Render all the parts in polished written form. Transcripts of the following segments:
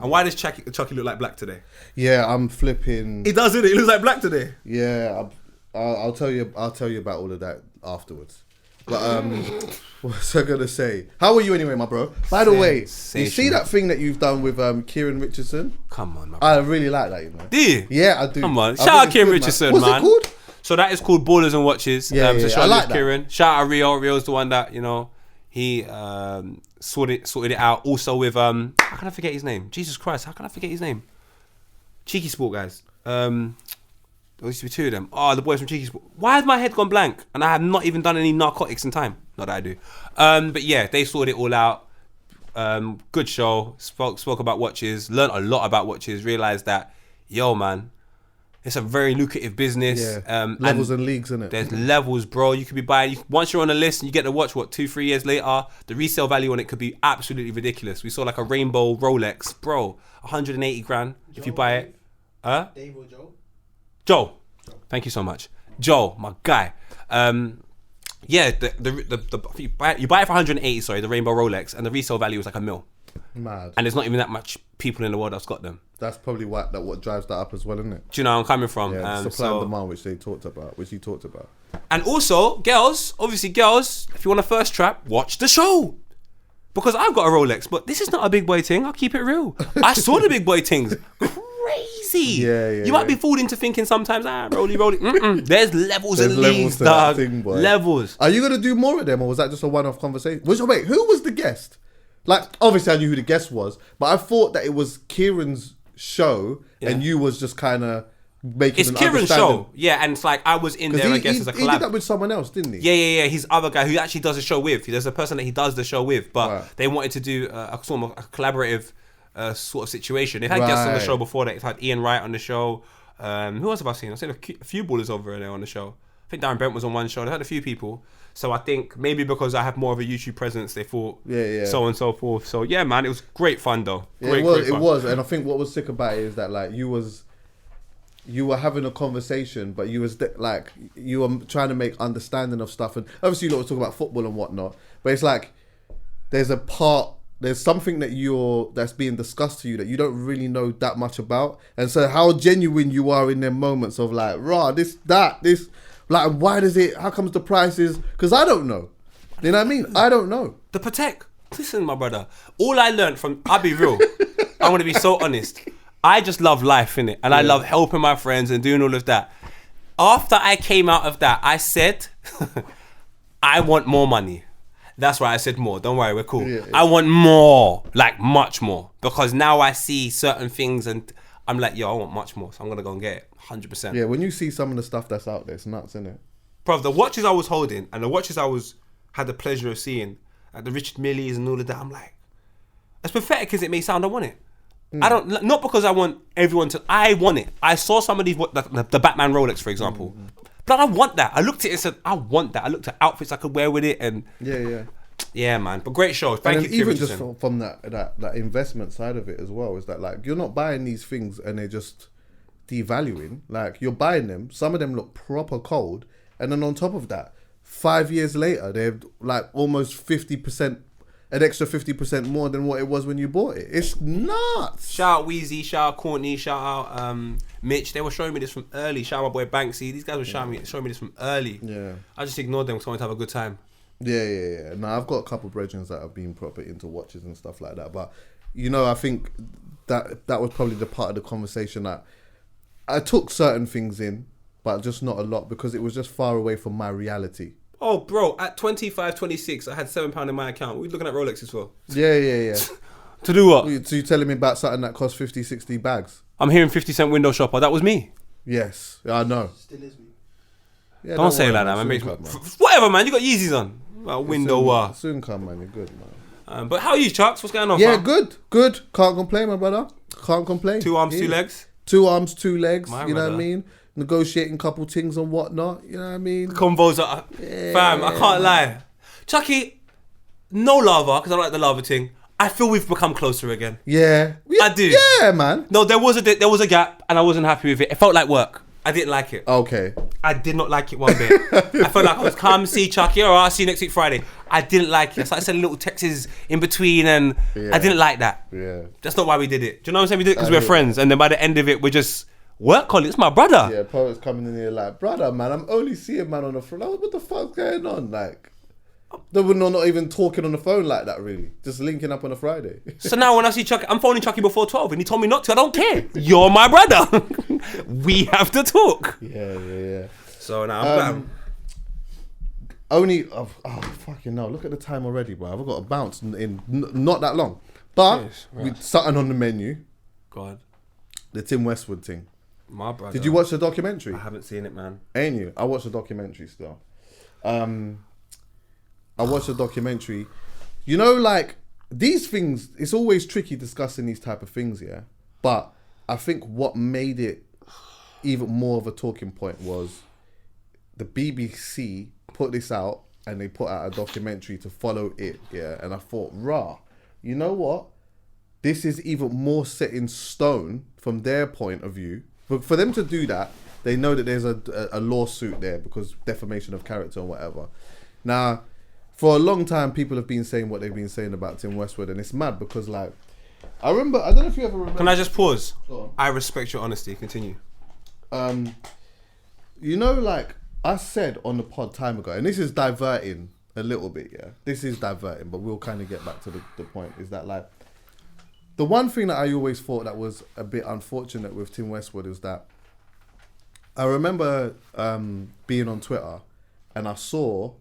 And why does Chuckie look like black today? Yeah, I'm flipping. He does, isn't it? He looks like black today. Yeah, I'll tell you about all of that afterwards. But what was I gonna say? How are you anyway, my bro? By the way, you see that thing that you've done with Kieran Richardson? Come on, my bro. I really like that, you know. Do you? Yeah, I do. Come on, shout out Kieran Richardson, man. What's it called? So that is called Ballers and Watches. Yeah, so shout I like out that. Kieran. Shout out Rio. Rio's the one that he sorted it out. Also with how can I forget his name? Jesus Christ, how can I forget his name? Cheeky Sport guys. There used to be two of them. Oh, the boys from Cheeky Sport. Why has my head gone blank? And I have not even done any narcotics in time. Not that I do. But yeah, they sorted it all out. Good show. Spoke about watches. Learned a lot about watches. Realised that, yo, man, it's a very lucrative business. Yeah. Levels and leagues, isn't it? There's levels, bro. You could be buying. Once you're on the list and you get the watch, 2-3 years later, the resale value on it could be absolutely ridiculous. We saw like a rainbow Rolex, bro, 180 grand if you buy it. Dave or Joe? Joe. Thank you so much. Joe, my guy. Yeah, you buy it for 180, sorry, the rainbow Rolex, and the resale value is like $1 million. Mad. And there's not even that much people in the world that's got them. That's probably what drives that up as well, isn't it? Do you know where I'm coming from? Yeah, supply and demand, which he talked about. And also, girls, if you want a first trap, watch the show. Because I've got a Rolex, but this is not a big boy thing. I'll keep it real. I saw the big boy things. Crazy. Yeah. You might be fooled into thinking sometimes, roly. There's levels and leagues, dog. Levels. Are you going to do more of them, or was that just a one-off conversation? Wait, who was the guest? Like, obviously I knew who the guest was, but I thought that it was Kieran's show, and you was just kind of making it's Kieran's show. Yeah, and it's like I was in there, I guess, as a collab. He did that with someone else, didn't he? Yeah. He's other guy who actually does a show with. There's a person that he does the show with, but they wanted to do a sort of a collaborative sort of situation. They've had guests on the show before. They've had Ian Wright on the show. Who else have I seen? I've seen a few ballers over there on the show. I think Darren Brent was on one show. They had a few people. So I think maybe because I have more of a YouTube presence, they thought so on and so forth. So yeah, man, it was great fun though. It was. And I think what was sick about it is that like you were having a conversation, but you were trying to make understanding of stuff. And obviously you were talking about football and whatnot, but it's like there's something that's being discussed to you that you don't really know that much about. And so how genuine you are in them moments of like, this, like, why does it, how comes the prices? Because I don't know. You know what I mean? I don't know. The Patek. Listen, my brother. All I learned from, I'll be real. I want to be so honest. I just love life, innit? And I love helping my friends and doing all of that. After I came out of that, I said, I want more money. That's why I said more. Don't worry, we're cool. Yeah. I want more, like much more. Because now I see certain things and I'm like, yo, I want much more. So I'm going to go and get it. 100%. Yeah, when you see some of the stuff that's out there, it's nuts, isn't it? Bro, the watches I was holding and the watches I had the pleasure of seeing, like the Richard Milles and all of that, I'm like, as pathetic as it may sound, I want it. I don't, not because I want everyone to, I want it. I saw some of these, the Batman Rolex, for example. But I want that. I looked at it and said, I want that. I looked at outfits I could wear with it and... Yeah, man. But great show. Thank you, even just from that investment side of it as well, is that like, you're not buying these things and they're just devaluing. Like, you're buying them. Some of them look proper cold. And then on top of that, 5 years later, they're like almost 50%, an extra 50% more than what it was when you bought it. It's nuts. Shout out Weezy, shout out Courtney, shout out Mitch. They were showing me this from early. Shout out my boy Banksy. These guys were showing me this from early. Yeah. I just ignored them because I wanted to have a good time. Yeah. Now I've got a couple of brethren that have been proper into watches and stuff like that. But, you know, I think that was probably the part of the conversation that I took certain things in, but just not a lot because it was just far away from my reality. Oh, bro, at 25, 26, I had £7 in my account. What are you looking at Rolexes for? Yeah. To do what? So you're telling me about something that cost 50, 60 bags? I'm hearing 50-cent window shopper. That was me. Yes, I know. Still is me. Yeah, don't say it like that, man. Whatever, man. You got Yeezys on. Window. Soon come, man. You're good, man. But how are you, Chucks? What's going on? Yeah, fam? Good. Can't complain, my brother. Can't complain. 2 arms, 2 legs. 2 arms, 2 legs. My you brother. know what I mean? Negotiating couple things and whatnot. You know what I mean? Combos are... Fam, I can't lie. Chuckie, no lava, because I don't like the lava thing. I feel we've become closer again. Yeah. I do. Yeah, man. No, there was a gap, and I wasn't happy with it. It felt like work. I didn't like it. Okay. I did not like it one bit. I felt like I was come see Chuckie. All right, I'll see you next week Friday. I didn't like it. I started sending little texts in between, and I didn't like that. Yeah. That's not why we did it. Do you know what I'm saying? We did it because we're friends, and then by the end of it, we're just work colleagues. It's my brother. Yeah, poets coming in here like, brother, man, I'm only seeing man on the phone. Like, what the fuck's going on? Like, they were not even talking on the phone like that, really. Just linking up on a Friday. So now when I see Chuckie, I'm phoning Chuckie before 12 and he told me not to. I don't care. You're my brother. We have to talk. Yeah. So now I'm glad. Only, fucking no. Look at the time already, bro. I've got to bounce in not that long. But Yes, right. with something on the menu, God. the Tim Westwood thing. My brother. Did you watch the documentary? I haven't seen it, man. Ain't you? I watched the documentary still. I watched the documentary. You know, like, these things, it's always tricky discussing these type of things, yeah? But I think what made it even more of a talking point was the BBC put this out and they put out a documentary to follow it, yeah? And I thought, you know what? This is even more set in stone from their point of view. But for them to do that, they know that there's a lawsuit there because defamation of character or whatever. Now, for a long time, people have been saying what they've been saying about Tim Westwood, and it's mad because, like, I don't know if you ever remember. Can I just pause? Go on. I respect your honesty. Continue. You know, like I said on the pod time ago, and this is diverting a little bit, yeah? This is diverting, but we'll kind of get back to the point, is that, like, the one thing that I always thought that was a bit unfortunate with Tim Westwood is that I remember being on Twitter and I saw,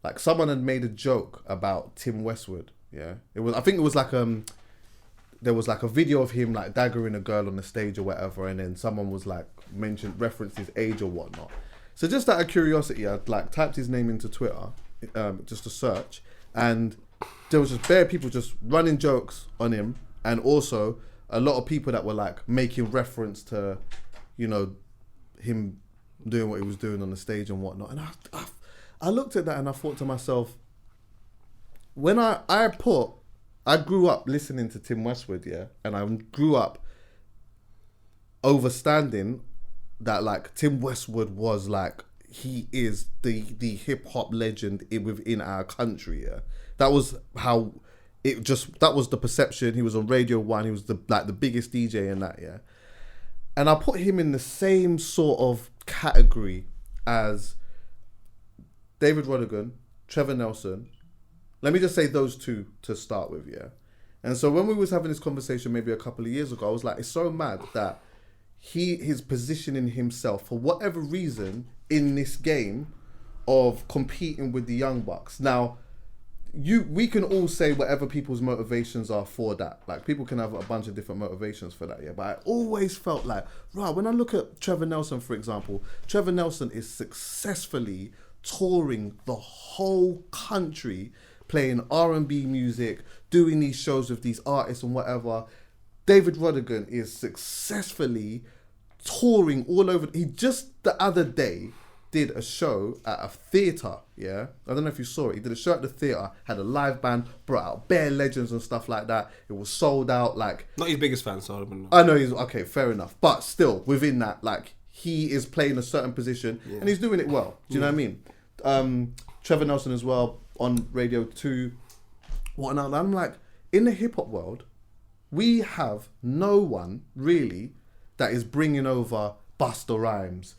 like, someone had made a joke about Tim Westwood, yeah? I think it was like, there was like a video of him like daggering a girl on the stage or whatever, and then someone was like referenced his age or whatnot. So just out of curiosity, I like typed his name into Twitter, just to search, and there was just bare people just running jokes on him, and also a lot of people that were like making reference to, you know, him doing what he was doing on the stage and whatnot. And I looked at that and I thought to myself, when I grew up listening to Tim Westwood, yeah, and I grew up understanding that, like, Tim Westwood was like, he is the hip hop legend within our country, yeah. That was how that was the perception. He was on Radio 1, he was the biggest DJ in that, yeah. And I put him in the same sort of category as David Rodigan, Trevor Nelson. Let me just say those two to start with, yeah. And so when we was having this conversation maybe a couple of years ago, I was like, it's so mad that his positioning himself for whatever reason in this game of competing with the Young Bucks. Now, we can all say whatever people's motivations are for that. Like, people can have a bunch of different motivations for that, yeah. But I always felt like, when I look at Trevor Nelson, for example, Trevor Nelson is successfully touring the whole country, playing R&B music, doing these shows with these artists and whatever. David Rodigan is successfully touring all over. He just the other day did a show at a theatre, yeah? I don't know if you saw it. He did a show at the theatre, had a live band, brought out bare legends and stuff like that. It was sold out, like... Not his biggest fan, so I don't know. I know he's... Okay, fair enough. But still, within that, like, he is playing a certain position, and he's doing it well. Do you know what I mean? Trevor Nelson as well, on Radio 2, whatnot. I'm like, in the hip-hop world, we have no one, really, that is bringing over Busta Rhymes,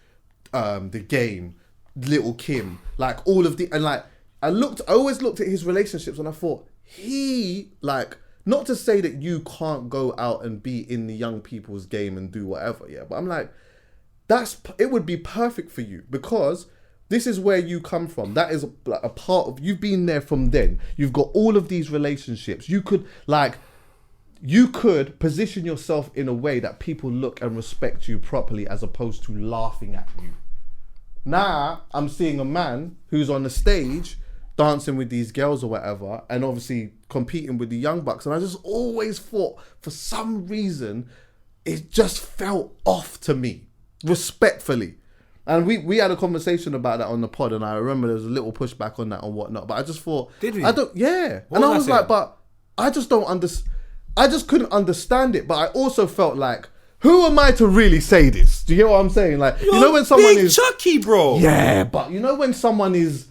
The Game, Little Kim, like all of the, and like I always looked at his relationships and I thought he, like, not to say that you can't go out and be in the young people's game and do whatever, yeah, but I'm like, it would be perfect for you because this is where you come from. That is a part of, you've been there from then. You've got all of these relationships. You could position yourself in a way that people look and respect you properly as opposed to laughing at you. Now, I'm seeing a man who's on the stage dancing with these girls or whatever and obviously competing with the Young Bucks. And I just always thought, for some reason, it just felt off to me, respectfully. And we had a conversation about that on the pod and I remember there was a little pushback on that and whatnot. But I just thought... Did we? Yeah. What and I was like, but I just don't understand. I just couldn't understand it, but I also felt like who am I to really say this? Do you get what I'm saying? Like, you know when someone big is Chuckie, bro. yeah, but you know when someone is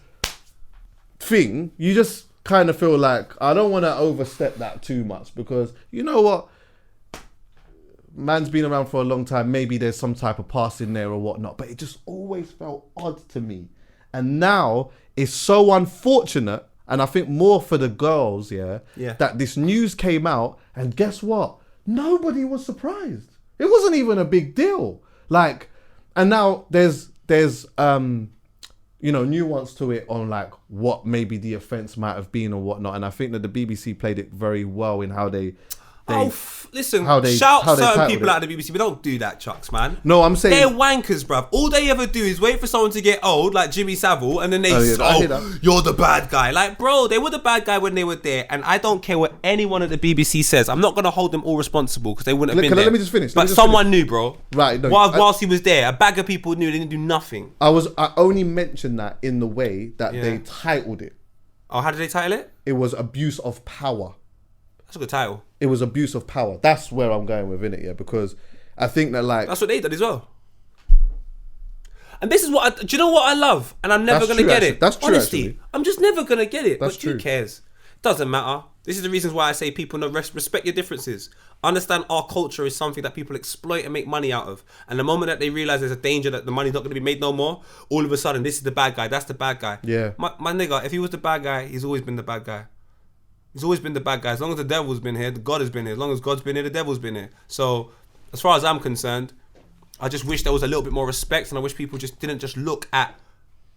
thing, you just kind of feel like I don't want to overstep that too much because you know what, man's been around for a long time. Maybe there's some type of past in there or whatnot, but it just always felt odd to me. And now it's so unfortunate, and I think more for the girls, that this news came out, and guess what? Nobody was surprised. It wasn't even a big deal. Like, and now there's nuance to it on like what maybe the offence might have been or whatnot. And I think that the BBC played it very well in how they listen, how they shout certain titled people it. out of the BBC, but don't do that, Chucks, man. No, I'm saying they're wankers, bruv. All they ever do is wait for someone to get old, like Jimmy Savile, and then they you're the bad guy. Like, bro, they were the bad guy when they were there, and I don't care what anyone at the BBC says. I'm not gonna hold them all responsible because they wouldn't have been there. Let me just finish. But someone knew, bro. Right. No, whilst he was there, a bag of people knew. They didn't do nothing. I only mentioned that in the way that they titled it. Oh, how did they title it? It was abuse of power. That's a good title. It was abuse of power. That's where I'm going with it, because I think that like that's what they did as well. And this is what do you know what I love? And I'm never gonna get it. That's true. Honestly, actually. I'm just never gonna get it. That's but true. Who cares? Doesn't matter. This is the reasons why I say people respect your differences. Understand our culture is something that people exploit and make money out of. And the moment that they realize there's a danger that the money's not going to be made no more, all of a sudden this is the bad guy. That's the bad guy. Yeah. My nigga, if he was the bad guy, he's always been the bad guy. He's always been the bad guy. As long as the devil's been here, God has been here. As long as God's been here, the devil's been here. So, as far as I'm concerned, I just wish there was a little bit more respect, and I wish people just didn't just look at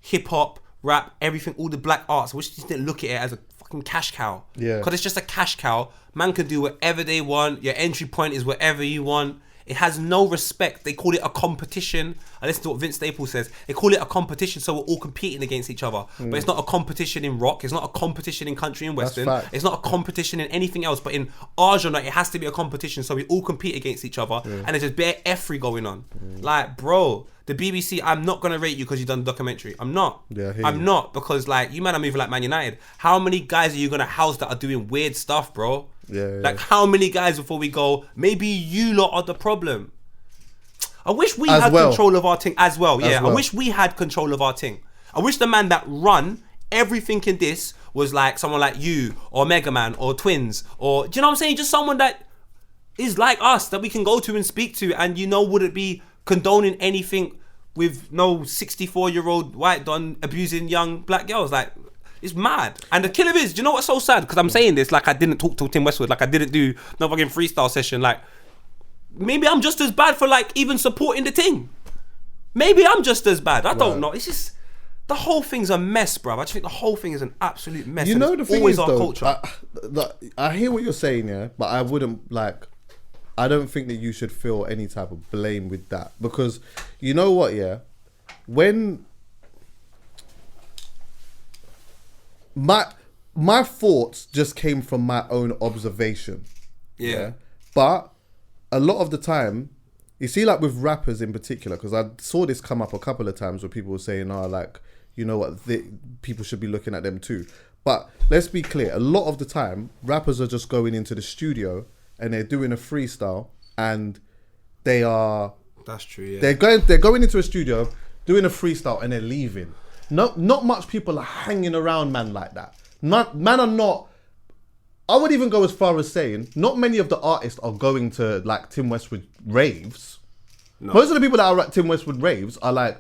hip hop, rap, everything, all the black arts. I wish they just didn't look at it as a fucking cash cow. Yeah. Because it's just a cash cow. Man can do whatever they want. Your entry point is whatever you want. It has no respect. They call it a competition. I listen to what Vince Staples says. They call it a competition, so we're all competing against each other. But it's not a competition in rock. It's not a competition in country and western. It's not a competition in anything else. But in our genre, it has to be a competition, so we all compete against each other. And there's just bare effery going on. Like, bro, the BBC, I'm not going to rate you because you've done the documentary. I'm not. I'm not, because like, you man are moving like Man United. How many guys are you going to house that are doing weird stuff, bro? Like, how many guys before we go, maybe you lot are the problem? I wish we had control of our thing as well. I wish we had control of our thing. I wish the man that run everything in this was like someone like you or Mega Man or Twins, or do you know what I'm saying? Just someone that is like us that we can go to and speak to, and wouldn't be condoning anything with no 64-year-old white don abusing young black girls. Like, it's mad. And the killer is, do you know what's so sad? Because I'm saying this like I didn't talk to Tim Westwood, like I didn't do no fucking freestyle session. Like, maybe I'm just as bad for like even supporting the thing. Maybe I'm just as bad. I don't know. It's just, the whole thing's a mess, bruv. I just think the whole thing is an absolute mess. You know, the thing always is, our though, culture. I hear what you're saying, but I wouldn't like. I don't think that you should feel any type of blame with that, because you know what, when my thoughts just came from my own observation, but a lot of the time, you see, like with rappers in particular, because I saw this come up a couple of times where people were saying, "Oh, like, you know what, people should be looking at them too." But let's be clear, a lot of the time, rappers are just going into the studio and they're doing a freestyle, and they are. That's true. Yeah. They're going into a studio, doing a freestyle, and they're leaving. Not much people are hanging around man like that. Man are not. I would even go as far as saying not many of the artists are going to like Tim Westwood raves. No. Most of the people that are at Tim Westwood raves are like,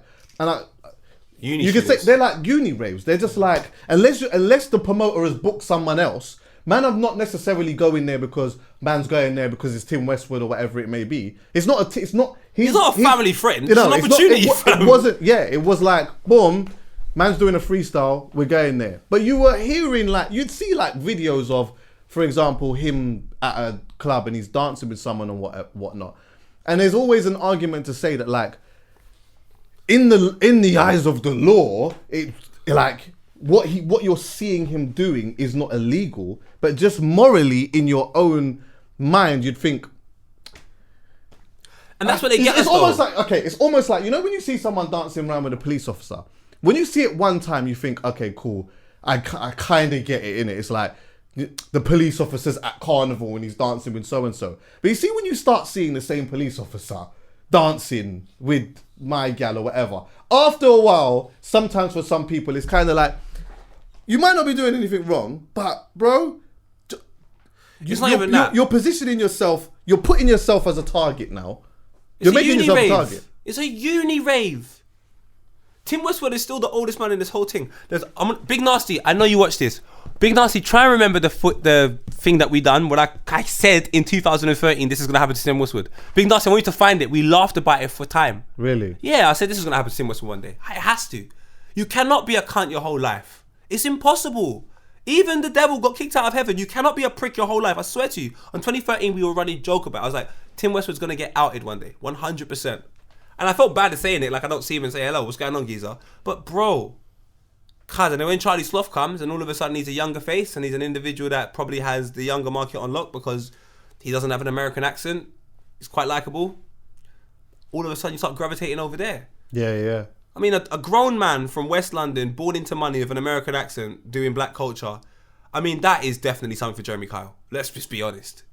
you can say they're like uni raves. They're just like, unless the promoter has booked someone else, man are not necessarily going there because man's going there because it's Tim Westwood or whatever it may be. It's not he's not a family friend. It's an opportunity. It wasn't. Yeah, it was like, boom, man's doing a freestyle. We're going there. But you were hearing like, you'd see like videos of, for example, him at a club and he's dancing with someone and whatnot. And there's always an argument to say that like, in the eyes of the law, it like what you're seeing him doing is not illegal, but just morally in your own mind, you'd think. And that's what they get. It's almost like, okay, it's almost like, you know, when you see someone dancing around with a police officer, when you see it one time, you think, okay, cool, I kind of get it, innit? It's like, the police officer's at carnival and he's dancing with so and so. But you see, when you start seeing the same police officer dancing with my gal or whatever, after a while, sometimes for some people, it's kind of like, you might not be doing anything wrong, but bro, you're positioning yourself, you're putting yourself as a target now. You're making yourself a target. It's a uni rave. Tim Westwood is still the oldest man in this whole thing. Big Nasty, I know you watched this. Big Nasty, try and remember the thing that we done when I said in 2013 this is going to happen to Tim Westwood. Big Nasty, I want you to find it. We laughed about it for time. Really? Yeah, I said this is going to happen to Tim Westwood one day. It has to. You cannot be a cunt your whole life. It's impossible. Even the devil got kicked out of heaven. You cannot be a prick your whole life. I swear to you. On 2013, we were running joke about it. I was like, Tim Westwood's going to get outed one day. 100%. And I felt bad at saying it, like I don't see him and say, hello, what's going on, geezer? But bro, cuz, and then when Charlie Sloth comes and all of a sudden he's a younger face and he's an individual that probably has the younger market on lock because he doesn't have an American accent, he's quite likable, all of a sudden you start gravitating over there. Yeah. I mean, a grown man from West London, born into money with an American accent, doing black culture, I mean, that is definitely something for Jeremy Kyle. Let's just be honest.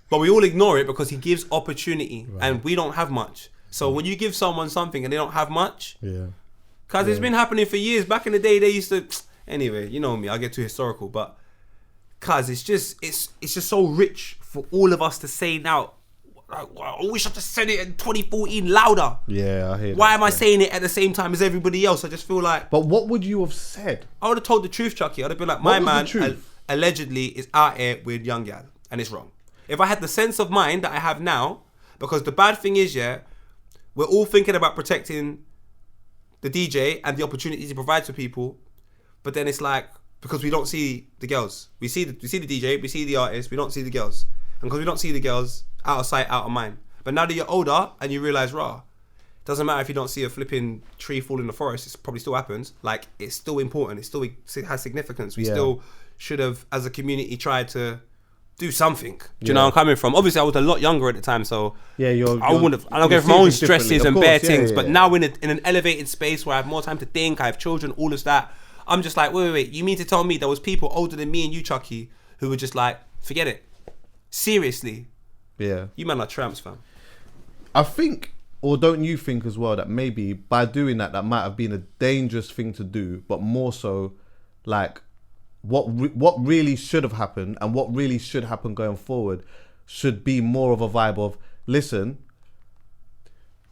But we all ignore it because he gives opportunity, right, and we don't have much. So when you give someone something and they don't have much, because it's been happening for years. Back in the day, they used to. Anyway, you know me, I get too historical, but because it's just so rich for all of us to say now. Like, I wish I just said it in 2014 louder. Yeah, I hear that. Why am I saying it at the same time as everybody else? I just feel like. But what would you have said? I would have told the truth, Chuckie. I'd have been like, my man allegedly is out here with young gal, and it's wrong. If I had the sense of mind that I have now, because the bad thing is, we're all thinking about protecting the DJ and the opportunities he provides for people, but then it's like, because we don't see the girls. We see the DJ, we see the artist, we don't see the girls. And because we don't see the girls, out of sight, out of mind. But now that you're older and you realise, doesn't matter if you don't see a flipping tree fall in the forest, it probably still happens. Like, it's still important, it has significance. We still should have, as a community, tried to do something. Do you know where I'm coming from? Obviously, I was a lot younger at the time, so I don't get from my own stresses and bad things. But now in an elevated space where I have more time to think, I have children, all of that, I'm just like, wait. You mean to tell me there was people older than me and you, Chuckie, who were just like, forget it. Seriously. Yeah. You man are tramps, fam. I think, or don't you think as well, that maybe by doing that might have been a dangerous thing to do, but more so, like, what really should have happened and what really should happen going forward should be more of a vibe of, listen,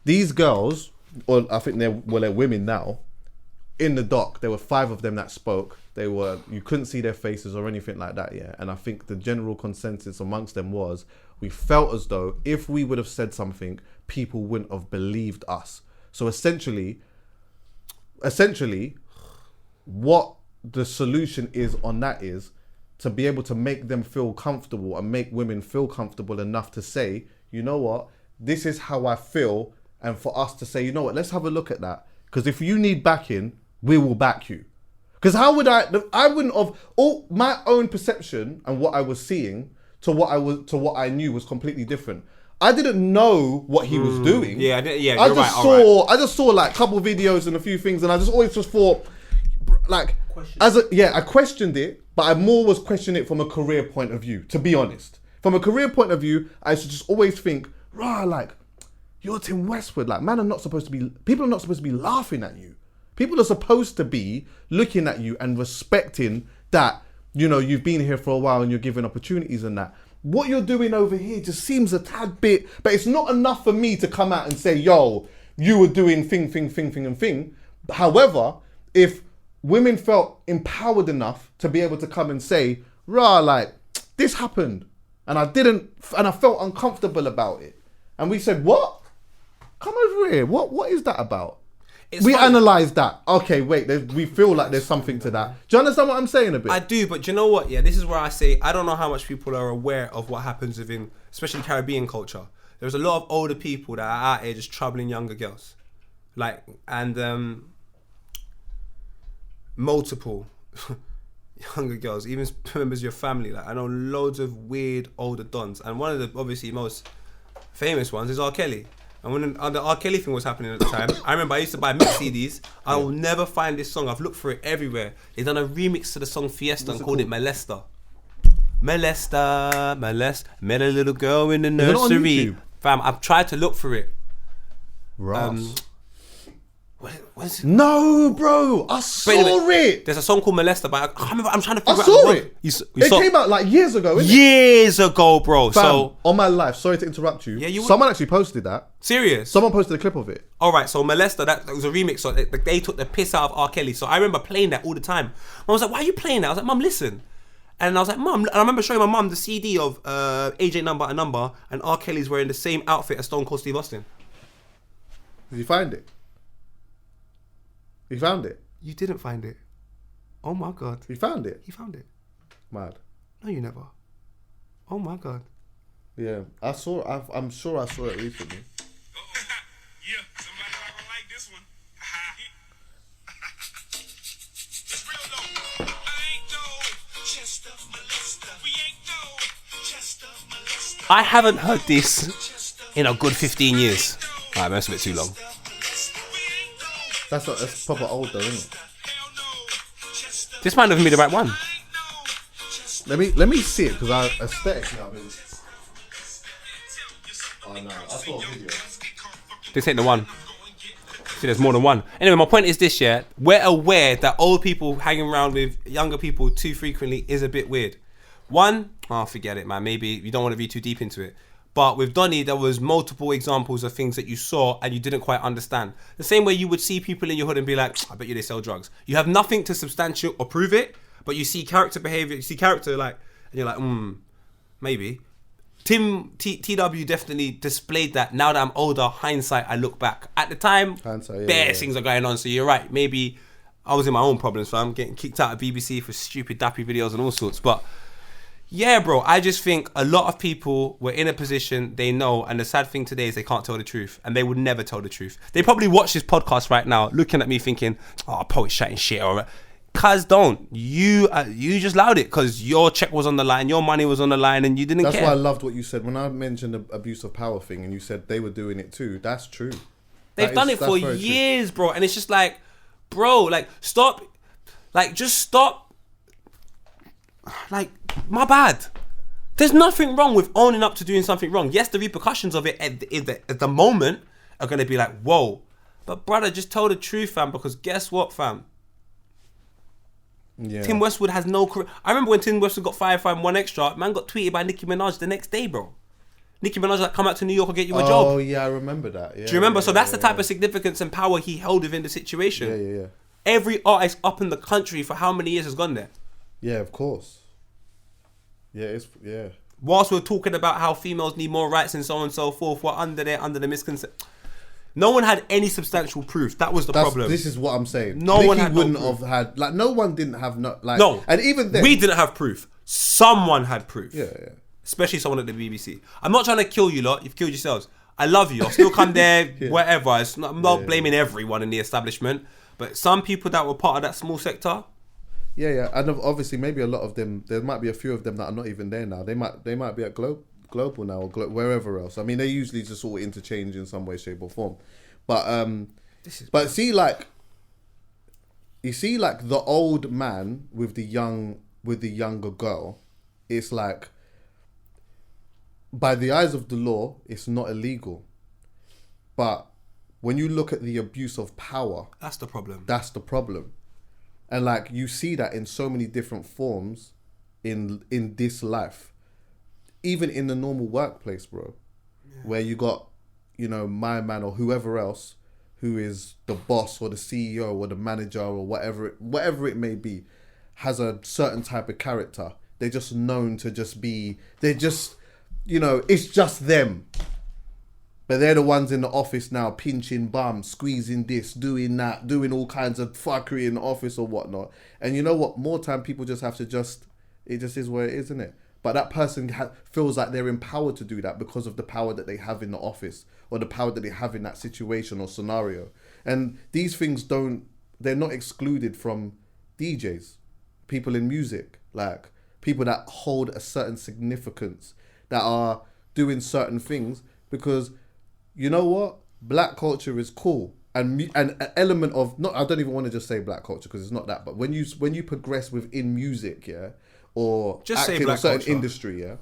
these girls, or I think they're women now, in the doc, there were 5 of them that spoke. You couldn't see their faces or anything like that, and I think the general consensus amongst them was, we felt as though if we would have said something, people wouldn't have believed us. So essentially, what the solution is on that is to be able to make them feel comfortable and make women feel comfortable enough to say, you know what, this is how I feel, and for us to say, you know what, let's have a look at that, because if you need backing, we will back you. Because how would I wouldn't have, all my own perception and what I was seeing to what I knew was completely different. I didn't know what he was doing. I just saw like a couple videos and a few things, and I just always thought, like, I questioned it, but I more was questioning it from a career point of view, to be honest. From a career point of view, I should just always think, like, you're Tim Westwood, like, people are not supposed to be laughing at you. People are supposed to be looking at you and respecting that, you know, you've been here for a while and you're given opportunities and that. What you're doing over here just seems a tad bit, but it's not enough for me to come out and say, yo, you were doing thing. However, if women felt empowered enough to be able to come and say, like, this happened, and I felt uncomfortable about it. And we said, what? Come over here. What is that about? We analysed that. Okay, wait, we feel like there's something to that. Do you understand what I'm saying a bit? I do, but do you know what? Yeah, this is where I say, I don't know how much people are aware of what happens within, especially Caribbean culture. There's a lot of older people that are out here just troubling younger girls. Like, and multiple younger girls, even members of your family. Like, I know loads of weird older dons. And one of the, obviously, most famous ones is R. Kelly. And when the R. Kelly thing was happening at the time, I remember I used to buy mix CDs. I will never find this song. I've looked for it everywhere. They done a remix to the song Fiesta and called it Molester. Molester, met a little girl in the nursery. Fam, I've tried to look for it. What is it? No, bro, I saw it. There's a song called Molester, but I can't remember. I'm trying to figure out. I saw it. It came out like years ago, innit? Years ago, bro. Fam, so on my life, sorry to interrupt you. Yeah, someone actually posted that. Serious? Someone posted a clip of it. All right, so Molester, that was a remix. So they took the piss out of R. Kelly. So I remember playing that all the time. Mom was like, "Why are you playing that?" I was like, "Mum, listen." And I was like, "Mum," and I remember showing my mum the CD of AJ Number and Number, and R. Kelly's wearing the same outfit as Stone Cold Steve Austin. Did you find it? You found it? You didn't find it. Oh my God. You found it? He found it. Mad. No, you never. Oh my God. Yeah, I'm sure I saw it recently. Yeah, somebody gonna like this one. It's real though. I ain't no chest of molester. We ain't no chest of molester. I haven't heard this in a good 15 years. Alright, that's a bit too long. That's proper old though, isn't it? This might not even be the right one. Let me see it because I aesthetically I've been. Oh no, I saw a video. This ain't the one. See, there's more than one. Anyway, my point is this, yeah. We're aware that old people hanging around with younger people too frequently is a bit weird. One, forget it, man. Maybe you don't want to be too deep into it. But with Donnie, there was multiple examples of things that you saw and you didn't quite understand. The same way you would see people in your hood and be like, I bet you they sell drugs. You have nothing to substantiate or prove it, but you see character behavior, you see character like, and you're like, maybe. TW definitely displayed that. Now that I'm older, hindsight, I look back. At the time, bare things are going on. So you're right. Maybe I was in my own problems, fam. Getting kicked out of BBC for stupid dappy videos and all sorts. But yeah, bro, I just think a lot of people were in a position they know, and the sad thing today is they can't tell the truth, and they would never tell the truth. They probably watch this podcast right now, looking at me thinking, "Oh, poet's chatting shit," or "Cuz don't you just allowed it because your check was on the line, your money was on the line, and you didn't care." That's why I loved what you said when I mentioned the abuse of power thing, and you said they were doing it too. That's true. They've done it for years, bro, and it's just like, bro, like stop, like just stop. Like, my bad. There's nothing wrong with owning up to doing something wrong. Yes, the repercussions of it at the moment are going to be like, whoa. But brother, just tell the truth, fam, because guess what, fam? Yeah. Tim Westwood has no career. I remember when Tim Westwood got fired for One Extra, man got tweeted by Nicki Minaj the next day, bro. Nicki Minaj like, come out to New York and get you a job. Oh, yeah, I remember that. Yeah, do you remember? Yeah, so that's the type of significance and power he held within the situation. Yeah. Every artist up in the country for how many years has gone there? Yeah, of course. Yeah. Whilst we're talking about how females need more rights and so on and so forth, we're under the misconception. No one had any substantial proof. That was the problem. This is what I'm saying. No one wouldn't have had, like, no one didn't have no. And even then, we didn't have proof. Someone had proof. Yeah. Especially someone at the BBC. I'm not trying to kill you lot. You've killed yourselves. I love you. I'll still come there, whatever. I'm not blaming everyone in the establishment, but some people that were part of that small sector. Yeah, and obviously maybe a lot of them. There might be a few of them that are not even there now. They might be at Global now or wherever else. I mean, they usually just all interchange in some way, shape, or form. But see, like, you see, like the old man with the younger girl. It's like, by the eyes of the law, it's not illegal. But when you look at the abuse of power, that's the problem. And like, you see that in so many different forms in this life, even in the normal workplace, bro, where you got, my man or whoever else who is the boss or the CEO or the manager or whatever it may be, has a certain type of character. They're just known to just be, it's just them. But they're the ones in the office now, pinching bums, squeezing this, doing that, doing all kinds of fuckery in the office or whatnot. And you know what? More time, people just have to it just is where it is, isn't it? But that person feels like they're empowered to do that because of the power that they have in the office or the power that they have in that situation or scenario. And these things they're not excluded from DJs, people in music, like people that hold a certain significance, that are doing certain things, because you know what? Black culture is cool. And an element of, not, I don't even want to just say black culture because it's not that, but when you progress within music, yeah, or Just say acting in a black certain culture. industry, yeah.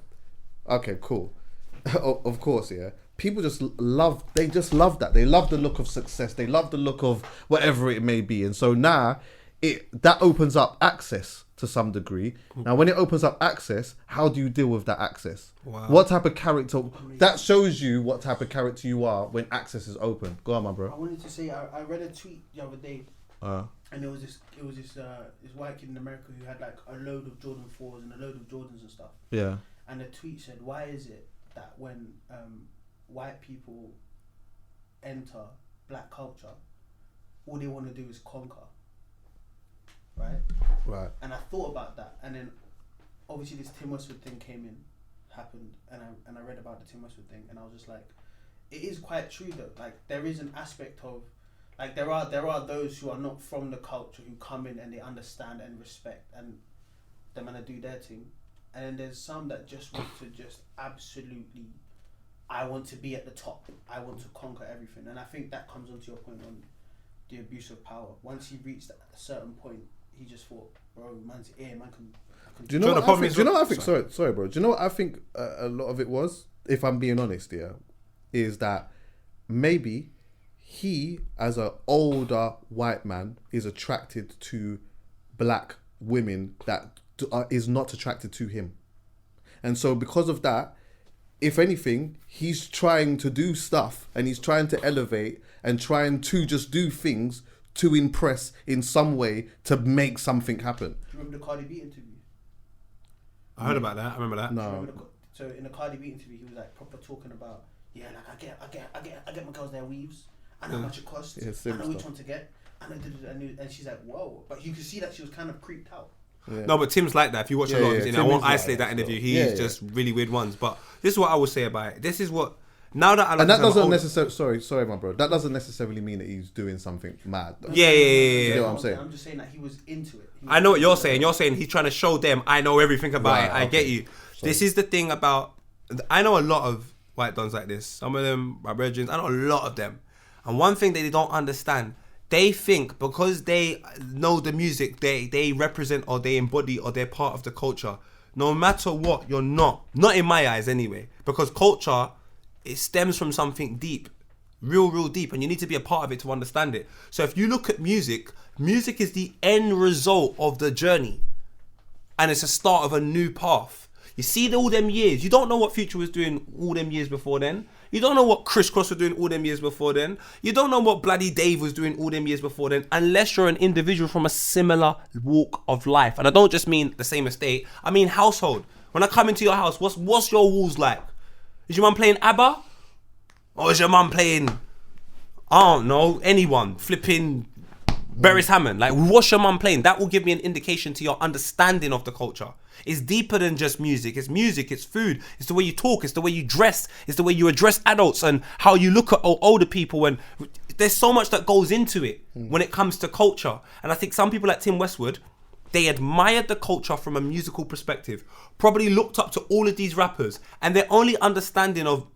Okay, cool. Of course, yeah. People just love that. They love the look of success. They love the look of whatever it may be. And so now that opens up access to some degree. Now, when it opens up access, how do you deal with that access? Wow. What type of character? That shows you what type of character you are when access is open. Go on, my I bro. wanted to say I read a tweet the other day, Uh, and it was this white kid in America who had like a load of Jordan 4s and a load of Jordans and stuff. yeah. And the tweet said, "Why is it that when white people enter black culture, all they want to do is conquer, right?" Right. And I thought about that, and then obviously this Tim Westwood thing happened, and I read about the Tim Westwood thing, and I was just like, it is quite true though. Like there is an aspect of, like there are those who are not from the culture who come in and they understand and respect and they're gonna do their thing, and then there's some that just want to just absolutely, I want to be at the top, I want to conquer everything, and I think that comes onto your point on the abuse of power. Once he reached a certain point, he just thought, bro, man's here, man can. Do you know So what the I problem think? is- Do you know what I think? Sorry, bro. Do you know what I think? A lot of it was, if I'm being honest, yeah, is that maybe he, as an older white man, is attracted to black women that is not attracted to him, and so because of that, if anything, he's trying to do stuff and he's trying to elevate and trying to just do things to impress in some way to make something happen. Do you remember the Cardi B interview? I heard about that. I remember that. No. So in the Cardi B interview, he was like proper talking about, yeah, like I get my girls their weaves. I know how much it costs. Yeah, I same know which stuff. one to get. And she's like, whoa. But you could see that she was kind of creeped out. Yeah. No, but Tim's like that. If you watch a lot of his, Tim I is won't like isolate that that, interview. so- He's Yeah, yeah. just really weird ones. But this is what I will say about it. This is what, now that I And that doesn't older- necessarily, sorry, my bro. That doesn't necessarily mean that he's doing something mad. Though. Yeah. You know what I'm saying? I'm just saying that he was into it. I know what you're saying. You're saying he's trying to show them I know everything about Right, it. I okay. get you. This is the thing about, I know a lot of white dons like this. Some of them, my brethren, I know a lot of them. And one thing that they don't understand, they think because they know the music, they represent or they embody or they're part of the culture. No matter what, you're not. Not in my eyes anyway. Because culture, it stems from something deep. Real deep. And you need to be a part of it to understand it. So if you look at music, music is the end result of the journey. And it's a start of a new path. You see all them years. You don't know what Future was doing all them years before then. You don't know what Criss Cross was doing all them years before then. You don't know what Bloody Dave was doing all them years before then, unless you're an individual from a similar walk of life. And I don't just mean the same estate. I mean household. When I come into your house, what's your walls like? Is your mum playing ABBA? Or is your mum playing, I don't know, anyone, flipping Beres Hammond? Like, what's your mum playing? That will give me an indication to your understanding of the culture. It's deeper than just music. It's music, it's food, it's the way you talk, it's the way you dress, it's the way you address adults and how you look at older people. And there's so much that goes into it when it comes to culture. And I think some people like Tim Westwood, they admired the culture from a musical perspective, probably looked up to all of these rappers, and their only understanding of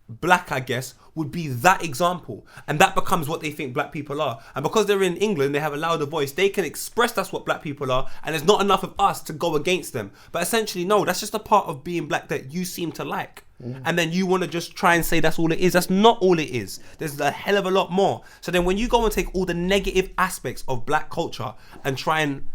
black, I guess, would be that example, and that becomes what they think black people are. And because they're in England, they have a louder voice, they can express that's what black people are, and there's not enough of us to go against them. But essentially, no, that's just a part of being black that you seem to like, and then you want to just try and say that's all it is. That's not all it is. There's a hell of a lot more. So then when you go and take all the negative aspects of black culture and try and,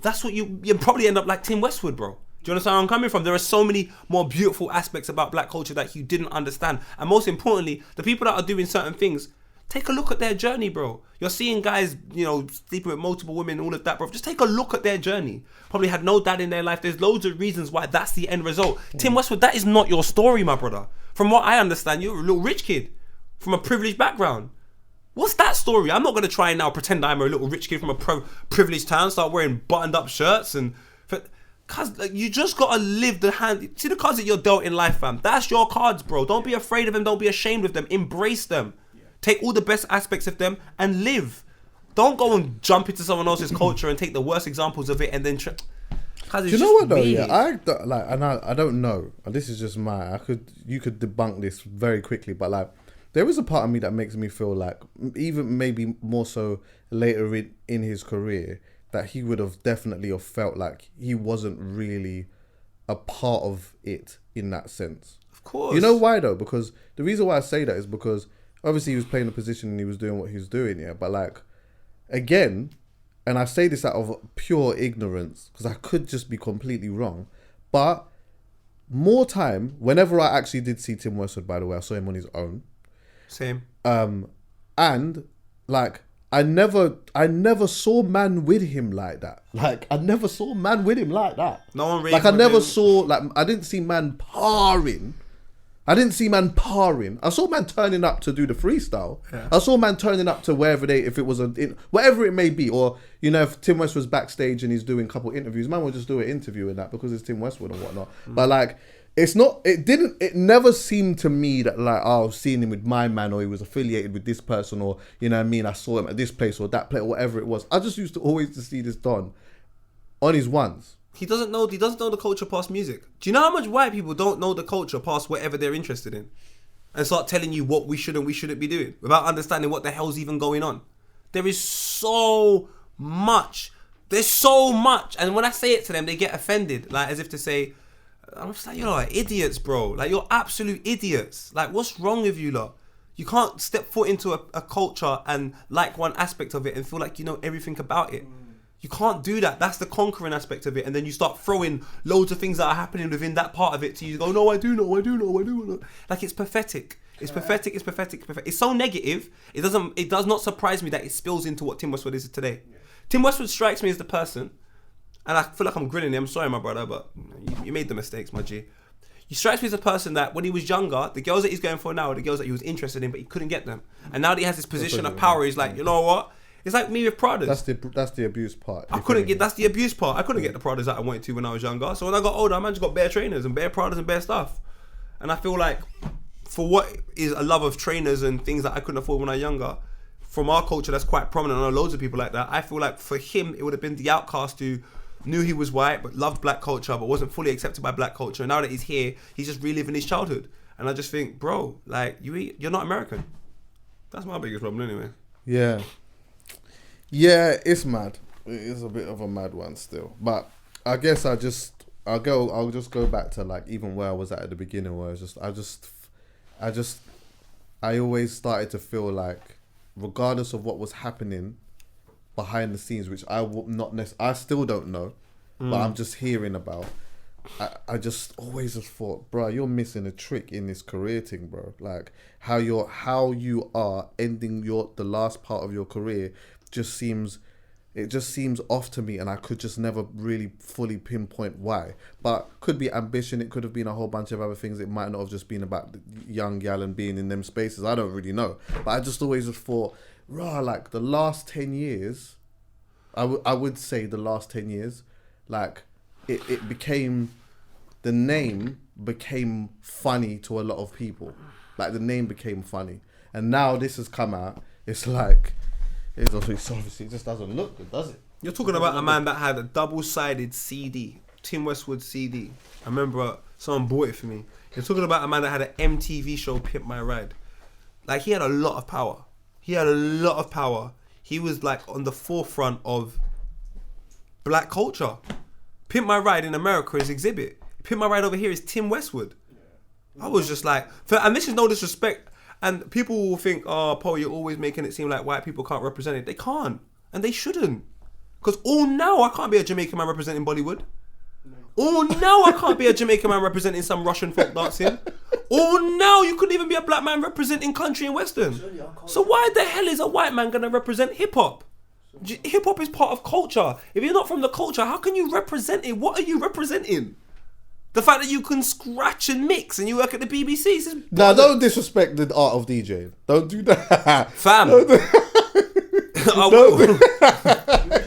that's what you probably end up like Tim Westwood, bro. Do you understand where I'm coming from? There are so many more beautiful aspects about black culture that you didn't understand. And most importantly, the people that are doing certain things, take a look at their journey, bro. You're seeing guys, sleeping with multiple women, all of that, bro. Just take a look at their journey. Probably had no dad in their life. There's loads of reasons why that's the end result. Tim Westwood, that is not your story, my brother. From what I understand, you're a little rich kid from a privileged background. What's that story? I'm not going to try and now pretend I'm a little rich kid from a privileged town, start wearing buttoned up shirts and... Cause you just gotta live the hand. See the cards that you're dealt in life, fam. That's your cards, bro. Don't be afraid of them. Don't be ashamed of them. Embrace them. Take all the best aspects of them and live. Don't go and jump into someone else's culture and take the worst examples of it and then. Do you know what though? Yeah, I don't know. This is just you could debunk this very quickly, but like, there is a part of me that makes me feel like, even maybe more so later in his career, that he would have definitely have felt like he wasn't really a part of it in that sense. Of course. You know why though? Because the reason why I say that is because obviously he was playing a position and he was doing what he was doing, yeah. But like, again, and I say this out of pure ignorance because I could just be completely wrong, but more time, whenever I actually did see Tim Westwood, by the way, I saw him on his own. Same. And like, I never saw man with him like that. Like, I never saw man with him like that. No one really. Like, I never saw, like, I didn't see man parring. I saw man turning up to do the freestyle. Yeah. I saw man turning up to wherever if it was whatever it may be, or you know, if Tim Westwood's backstage and he's doing a couple interviews, man will just do an interview in that because it's Tim Westwood and whatnot. But like, it never seemed to me that like, oh, I've seen him with my man, or he was affiliated with this person, or you know what I mean, I saw him at this place or that place or whatever it was. I just used to always see this Don on his ones. He doesn't know the culture past music. Do you know how much white people don't know the culture past whatever they're interested in? And start telling you what we should and we shouldn't be doing without understanding what the hell's even going on. There is so much. There's so much. And when I say it to them, they get offended. Like, as if to say, I'm just like, you're like idiots, bro. Like, you're absolute idiots. Like, what's wrong with you lot? You can't step foot into a culture and like one aspect of it and feel like you know everything about it. You can't do that. That's the conquering aspect of it. And then you start throwing loads of things that are happening within that part of it to you go, no, I do know. Like, it's pathetic. It's pathetic. It's so negative. It does not surprise me that it spills into what Tim Westwood is today. Tim Westwood strikes me as the person, and I feel like I'm grilling him. I'm sorry, my brother, but you made the mistakes, my G. He strikes me as a person that when he was younger, the girls that he's going for now are the girls that he was interested in, but he couldn't get them. And now that he has this position of power, he's like, you know what? It's like me with Pradas. That's the abuse part. That's the abuse part. I couldn't get the Pradas that I wanted to when I was younger. So when I got older, I just got bare trainers and bare Pradas and bare stuff. And I feel like for what is a love of trainers and things that I couldn't afford when I was younger, from our culture that's quite prominent, I know loads of people like that. I feel like for him, it would have been the outcast who knew he was white but loved black culture but wasn't fully accepted by black culture. And now that he's here, he's just reliving his childhood. And I just think, bro, like, you're not American. That's my biggest problem anyway. Yeah. Yeah, it's mad. It is a bit of a mad one still. But I guess I'll just go back to like even where I was at the beginning, where I always started to feel like, regardless of what was happening behind the scenes, which I still don't know, but I'm just hearing about. I just always thought, bro, you're missing a trick in this career thing, bro. Like how you are ending the last part of your career just seems off to me, and I could just never really fully pinpoint why. But could be ambition, it could have been a whole bunch of other things. It might not have just been about the young gal and being in them spaces. I don't really know. But I just always thought, like the last 10 years, I would say the last 10 years, like it became, the name became funny to a lot of people. Like the name became funny. And now this has come out, it's like, it's obviously, it just doesn't look good, does it? You're talking about a man that had a double-sided CD, Tim Westwood CD. I remember someone bought it for me. You're talking about a man that had an MTV show, Pimp My Ride. Like, he had a lot of power. He was like on the forefront of black culture. Pimp My Ride in America is Exhibit. Pimp My Ride over here is Tim Westwood. I was just like, and this is no disrespect. And people will think, oh, Paul, you're always making it seem like white people can't represent it. They can't. And they shouldn't. Because now I can't be a Jamaican man representing Bollywood. Now I can't be a Jamaican man representing some Russian folk dancing. Now you couldn't even be a black man representing country and western. So why the hell is a white man going to represent hip-hop? Hip-hop is part of culture. If you're not from the culture, how can you represent it? What are you representing? The fact that you can scratch and mix and you work at the BBC. Now, don't disrespect the art of DJing. Don't do that. Fam.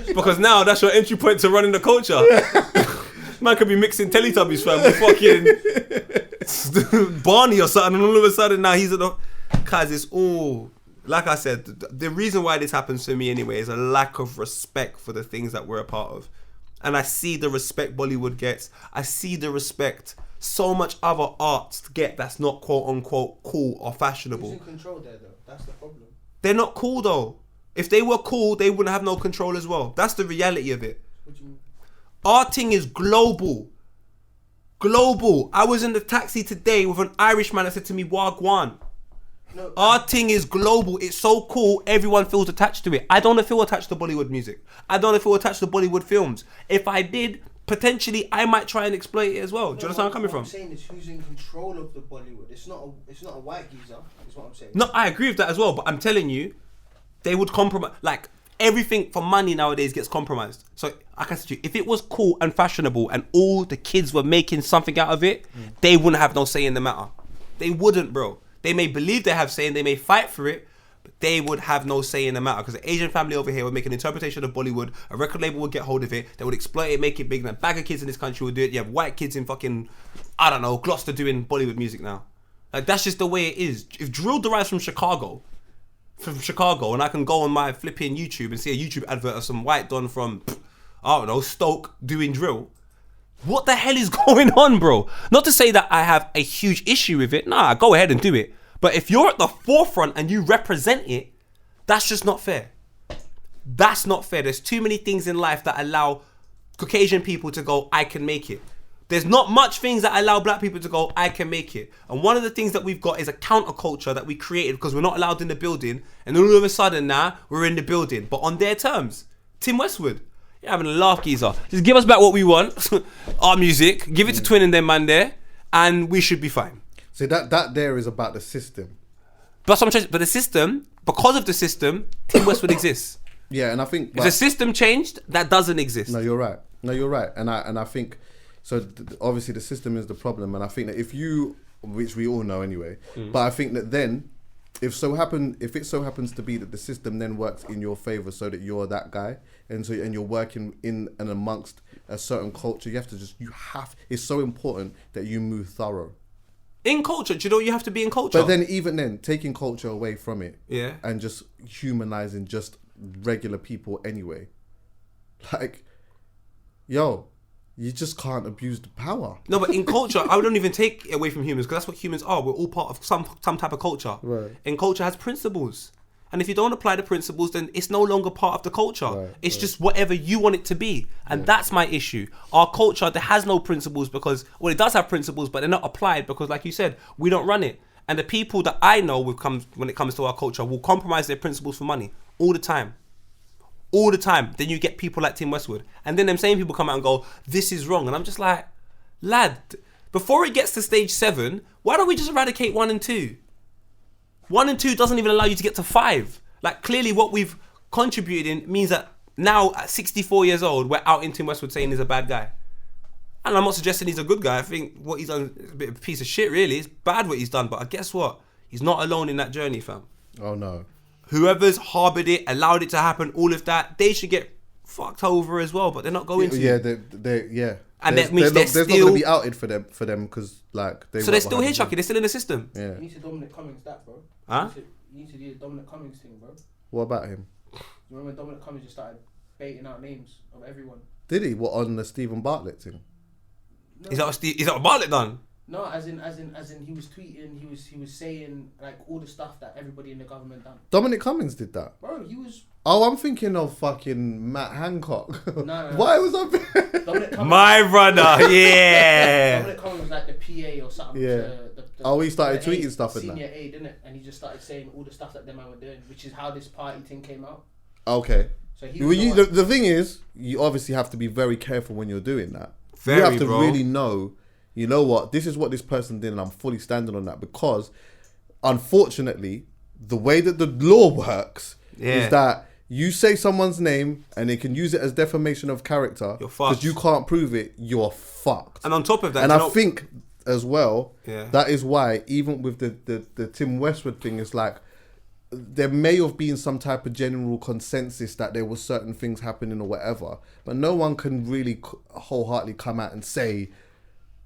Because now that's your entry point to running the culture. Man could be mixing Teletubbies, fam, with fucking Barney or something, and all of a sudden now he's at the... Cause it's all... Like I said, the reason why this happens to me anyway is a lack of respect for the things that we're a part of. And I see the respect Bollywood gets. I see the respect so much other arts to get that's not quote unquote cool or Who's fashionable. in control there though? That's the problem. They're not cool though. If they were cool, they wouldn't have no control as well. That's the reality of it. What do you mean? Our thing is global. Global. I was in the taxi today with an Irish man that said to me, Wagwan. No, Our thing is global. It's so cool. Everyone feels attached to it. I don't feel attached to Bollywood music. I don't feel attached to Bollywood films. If I did, potentially, I might try and exploit it as well. Do you understand where I'm coming from? What I'm saying is who's in control of the Bollywood. It's not a white geezer. Is what I'm saying. No, I agree with that as well. But I'm telling you, they would compromise. Like, everything for money nowadays gets compromised. So, like I said to you, if it was cool and fashionable and all the kids were making something out of it, they wouldn't have no say in the matter. They wouldn't, bro. They may believe they have say and they may fight for it, but they would have no say in the matter because the Asian family over here would make an interpretation of Bollywood. A record label would get hold of it. They would exploit it, make it big. And a bag of kids in this country would do it. You have white kids in fucking, I don't know, Gloucester doing Bollywood music now. Like, that's just the way it is. If drill derives from Chicago, and I can go on my flipping YouTube and see a YouTube advert of some white don from, I don't know, Stoke doing drill. What the hell is going on, bro? Not to say that I have a huge issue with it. Nah, go ahead and do it. But if you're at the forefront and you represent it, that's just not fair. That's not fair. There's too many things in life that allow Caucasian people to go, I can make it. There's not much things that allow black people to go, I can make it. And one of the things that we've got is a counterculture that we created because we're not allowed in the building. And all of a sudden now, we're in the building. But on their terms. Tim Westwood. You're having a laugh, geezer. Just give us back what we want. Our music. Give it to Twin and them man there. And we should be fine. So that there is about the system. But the system, because of the system, Tim Westwood exists. Yeah, and I think... If the system changed, that doesn't exist. No, you're right. And I think... So obviously the system is the problem. And I think that if you... Which we all know anyway. But I think that then... If it so happens to be that the system then works in your favor so that you're that guy and you're working in and amongst a certain culture, it's so important that you move thorough. In culture, do you know what you have to be in culture? But then even then, taking culture away from it, yeah, and just humanizing just regular people anyway. Like, yo, you just can't abuse the power. No, but in culture, I don't even take it away from humans because that's what humans are. We're all part of some type of culture. Right. And culture has principles. And if you don't apply the principles, then it's no longer part of the culture. Right, it's just whatever you want it to be. And that's my issue. Our culture, there has no principles because, well, it does have principles, but they're not applied because, like you said, we don't run it. And the people that I know when it comes to our culture will compromise their principles for money all the time. All the time. Then you get people like Tim Westwood. And then them same people come out and go, this is wrong. And I'm just like, lad, before it gets to stage 7, why don't we just eradicate 1 and 2? 1 and 2 doesn't even allow you to get to 5. Like, clearly what we've contributed in means that now at 64 years old, we're out in Tim Westwood saying he's a bad guy. And I'm not suggesting he's a good guy. I think what he's done is a bit of a piece of shit, really. It's bad what he's done. But guess what? He's not alone in that journey, fam. Oh, no. Whoever's harbored it, allowed it to happen, all of that, they should get fucked over as well. But they're not going to. Yeah, they And that means there's they're not going to be outed for them because, like... So they're still here, Chuckie. They're still in the system. Yeah. You need to Dominic Cummings that, bro. Huh? You need to do the Dominic Cummings thing, bro. What about him? You remember when Dominic Cummings just started baiting out names of everyone? Did he? What, on the Stephen Bartlett thing? No. Is that what Bartlett done? No, as in he was tweeting, he was saying like all the stuff that everybody in the government done. Dominic Cummings did that? Bro, he was... Oh, I'm thinking of fucking Matt Hancock. No. Why was I... Dominic Cummings... My brother, yeah. Dominic Cummings was like the PA or something. Yeah. He started tweeting stuff in that. Senior aide, didn't it? And he just started saying all the stuff that them man were doing, which is how this party thing came out. Okay. So he the thing is, you obviously have to be very careful when you're doing that. You have to really know, you know what, this is what this person did and I'm fully standing on that because, unfortunately, the way that the law works is that you say someone's name and they can use it as defamation of character because you can't prove it, you're fucked. And on top of that... And I think, as well, Yeah. that is why, even with the Tim Westwood thing, it's like, there may have been some type of general consensus that there were certain things happening or whatever, but no one can really wholeheartedly come out and say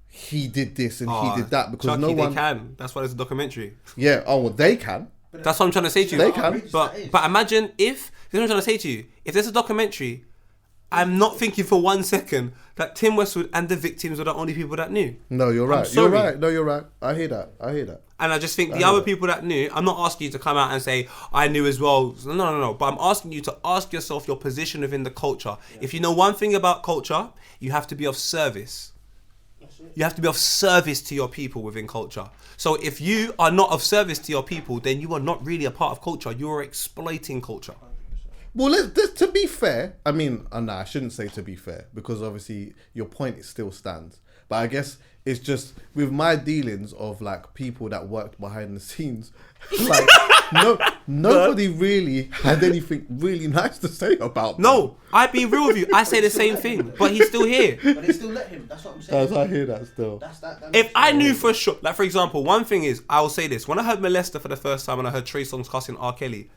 he did this and he did that because Chuckie, no one they can. That's why there's a documentary. Yeah. Oh, well, they can. That's what I'm trying to say to you. They can. But imagine if... This is what I'm trying to say to you. If there's a documentary I'm not thinking for 1 second that Tim Westwood and the victims were the only people that knew. No, you're right. sorry. You're right. No, you're right. I hear that. And I just think the other people that knew, I'm not asking you to come out and say, I knew as well. No. But I'm asking you to ask yourself your position within the culture. Yeah. If you know one thing about culture, you have to be of service. You have to be of service to your people within culture. So if you are not of service to your people, then you are not really a part of culture. You are exploiting culture. Well, to be fair, I mean, no, I shouldn't say to be fair, because obviously your point still stands. But I guess it's just with my dealings of like people that worked behind the scenes, like nobody really had anything really nice to say about them. No, I'd be real with you. I say the same thing, but he's still here. But they still let him. That's what I'm saying. I hear that still. If I knew for sure, like for example, one thing is, I will say this: when I heard Molester for the first time and I heard Trey Songz cussing R. Kelly,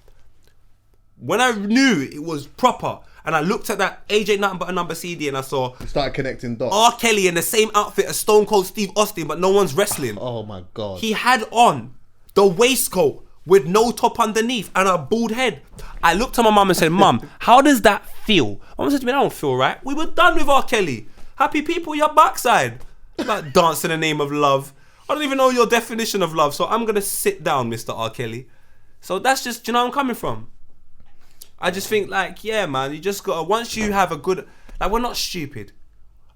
when I knew it was proper, and I looked at that AJ Nothing But a Number CD and I saw You started connecting dots. R. Kelly in the same outfit as Stone Cold Steve Austin, but no one's wrestling. Oh my God. He had on the waistcoat with no top underneath and a bald head. I looked at my mum and said, Mum, how does that feel? My mum said to me, I don't feel right. We were done with R. Kelly. Happy people, your backside. Like dance in the name of love. I don't even know your definition of love, so I'm going to sit down, Mr. R. Kelly. So that's just, do you know where I'm coming from? I just think like, yeah, man, you just gotta, once you have a good, like we're not stupid.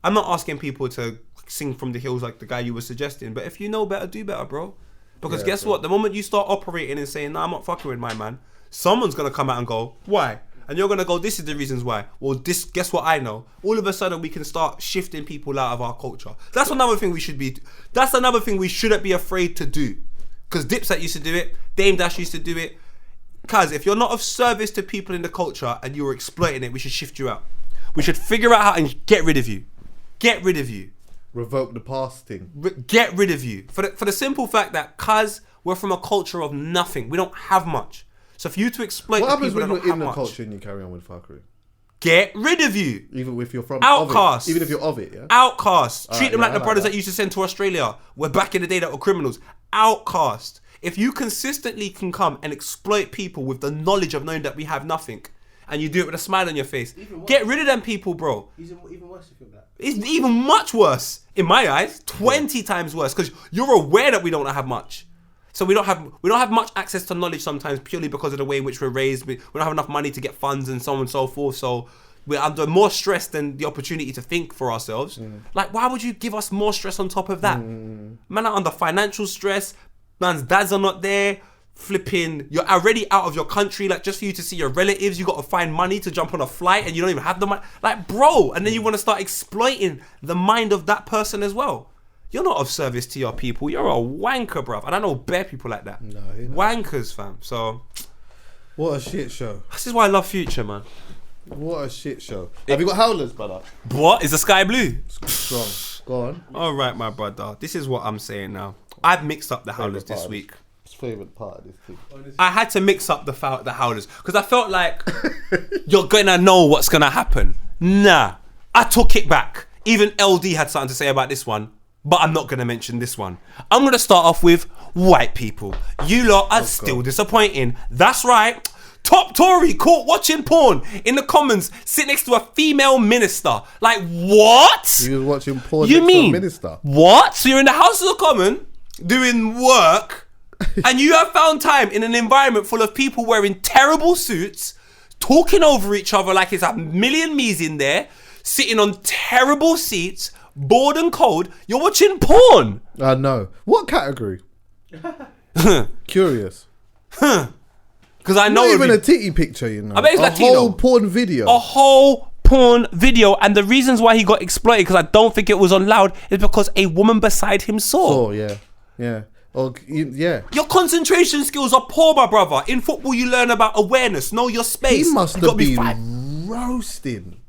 I'm not asking people to sing from the hills like the guy you were suggesting, but if you know better, do better, bro. Because guess what? The moment you start operating and saying, nah, I'm not fucking with my man, someone's gonna come out and go, why? And you're gonna go, this is the reasons why. Well, guess what I know? All of a sudden we can start shifting people out of our culture. That's another thing we shouldn't be afraid to do. Because Dipset used to do it, Dame Dash used to do it. Cause if you're not of service to people in the culture and you're exploiting it, we should shift you out. We should figure out how to get rid of you. Get rid of you. Revoke the past thing. Get rid of you. For the simple fact that cause we're from a culture of nothing. We don't have much. So for you to exploit What the happens people when that you're don't in have the much, culture and you carry on with fuckery? get rid of you. Even if you're from Outcast. Even if you're of it, yeah? Outcast. Treat them yeah, like the I brothers like that used to send to Australia. We're back in the day that were criminals. Outcast. If you consistently can come and exploit people with the knowledge of knowing that we have nothing, and you do it with a smile on your face, get rid of them people, bro. Even worse if you're black. It's even much worse, in my eyes, 20 times worse, because you're aware that we don't have much. So we don't have much access to knowledge sometimes purely because of the way in which we're raised. We don't have enough money to get funds and so on and so forth. So we're under more stress than the opportunity to think for ourselves. Like, why would you give us more stress on top of that? Man are under financial stress. Man's dads are not there. Flipping, you're already out of your country. Like, just for you to see your relatives, you got to find money to jump on a flight and you don't even have the money. Like, bro, and then you want to start exploiting the mind of that person as well. You're not of service to your people. You're a wanker, bruv. And I know bare people like that. No, wankers, fam. So, what a shit show. this is why I love Future, man. What a shit show. Have you got Howlers, brother? What? Is the sky blue? Strong. Go on. All right, my brother. This is what I'm saying now. I've mixed up the Howlers this week. Favorite part of this thing. I had to mix up the Howlers because I felt like you're gonna know what's gonna happen. Nah, I took it back. Even LD had something to say about this one, but I'm not gonna mention this one. I'm gonna start off with white people. You lot are still disappointing. That's right. Top Tory caught watching porn in the Commons, sit next to a female minister. Like, what? You was watching porn You next mean to a minister? what? So you're in the House of the Common doing work, and you have found time in an environment full of people wearing terrible suits, talking over each other like it's a million me's in there, sitting on terrible seats, bored and cold. You're watching porn. I know. What category? Curious. Because I know Not even it'd a titty picture, you know. I bet it's a Latino. whole porn video. a whole porn video, and the reasons why he got exploited, because I don't think it was on loud, is because a woman beside him saw. Oh, yeah. Yeah. Oh, yeah. Your concentration skills are poor, my brother. In football, you learn about awareness, know your space. He must You gotta have be been roasting.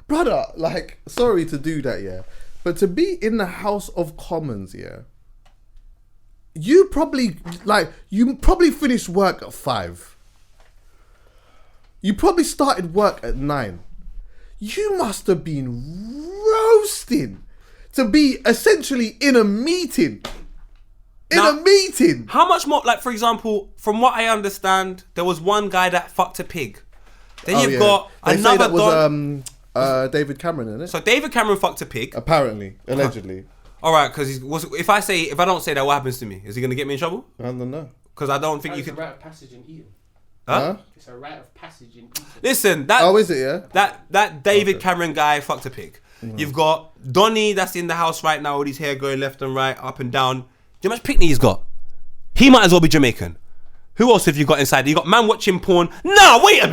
Brother, like, sorry to do that, yeah. But to be in the House of Commons, yeah, you probably finished work at 5. You probably started work at 9. You must have been roasting to be essentially in a meeting. A meeting. How much more, like, for example, from what I understand, there was one guy that fucked a pig. Then you've got They say another that was David Cameron, isn't it? So David Cameron fucked a pig. Apparently, allegedly. All right, because if I don't say that, what happens to me? Is he gonna get me in trouble? I don't know. Because I don't think you It's a could. rite of passage in Eden. Huh? It's a rite of passage in Eden. Listen, that. Oh, is it? Yeah. That David Cameron guy fucked a pig. You've got Donny that's in the house right now with his hair going left and right, up and down. Do you know how much picnic he's got? He might as well be Jamaican. Who else have you got inside? You got man watching porn. Nah, wait a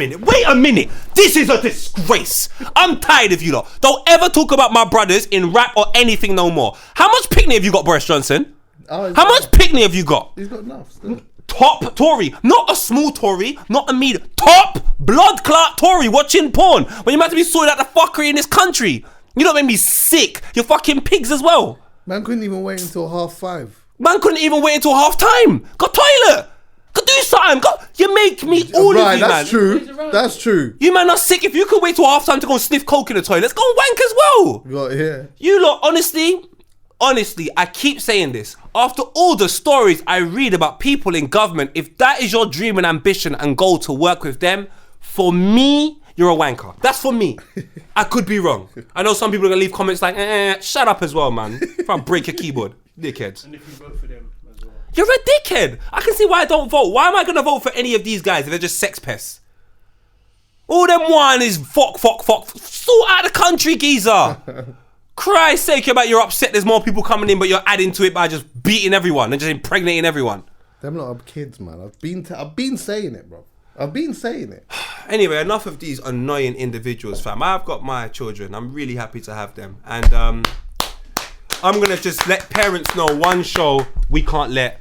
minute. This is a disgrace. I'm tired of you lot. Don't ever talk about my brothers in rap or anything no more. How much picnic have you got, Boris Johnson? How much picnic have you got? He's got enough still. Top Tory, not a small Tory, not a medium. Top blood clot Tory watching porn when you're about to be sorting out the fuckery in this country. You don't make me sick. You're fucking pigs as well. Man couldn't even wait until 5:30. Man couldn't even wait until half time. Go toilet. Go do something. Go. You make me all of you, That's man. true. That's true. You man are sick. If you could wait till half time to go and sniff coke in the toilet, let's go and wank as well. Got here. You lot, honestly, I keep saying this. After all the stories I read about people in government, if that is your dream and ambition and goal to work with them, for me, you're a wanker. That's for me. I could be wrong. I know some people are going to leave comments like, shut up as well, man. If I break your keyboard, dickheads. And if you vote for them as well. You're a dickhead. I can see why I don't vote. Why am I going to vote for any of these guys if they're just sex pests? All them one is fuck. Sort out the country, geezer. Christ's sake, you're upset there's more people coming in, but you're adding to it by just beating everyone and just impregnating everyone. Them lot of kids, man. I've been saying it, bro. I've been saying it. Anyway, enough of these annoying individuals, fam. I've got my children. I'm really happy to have them. And I'm going to just let parents know one show we can't let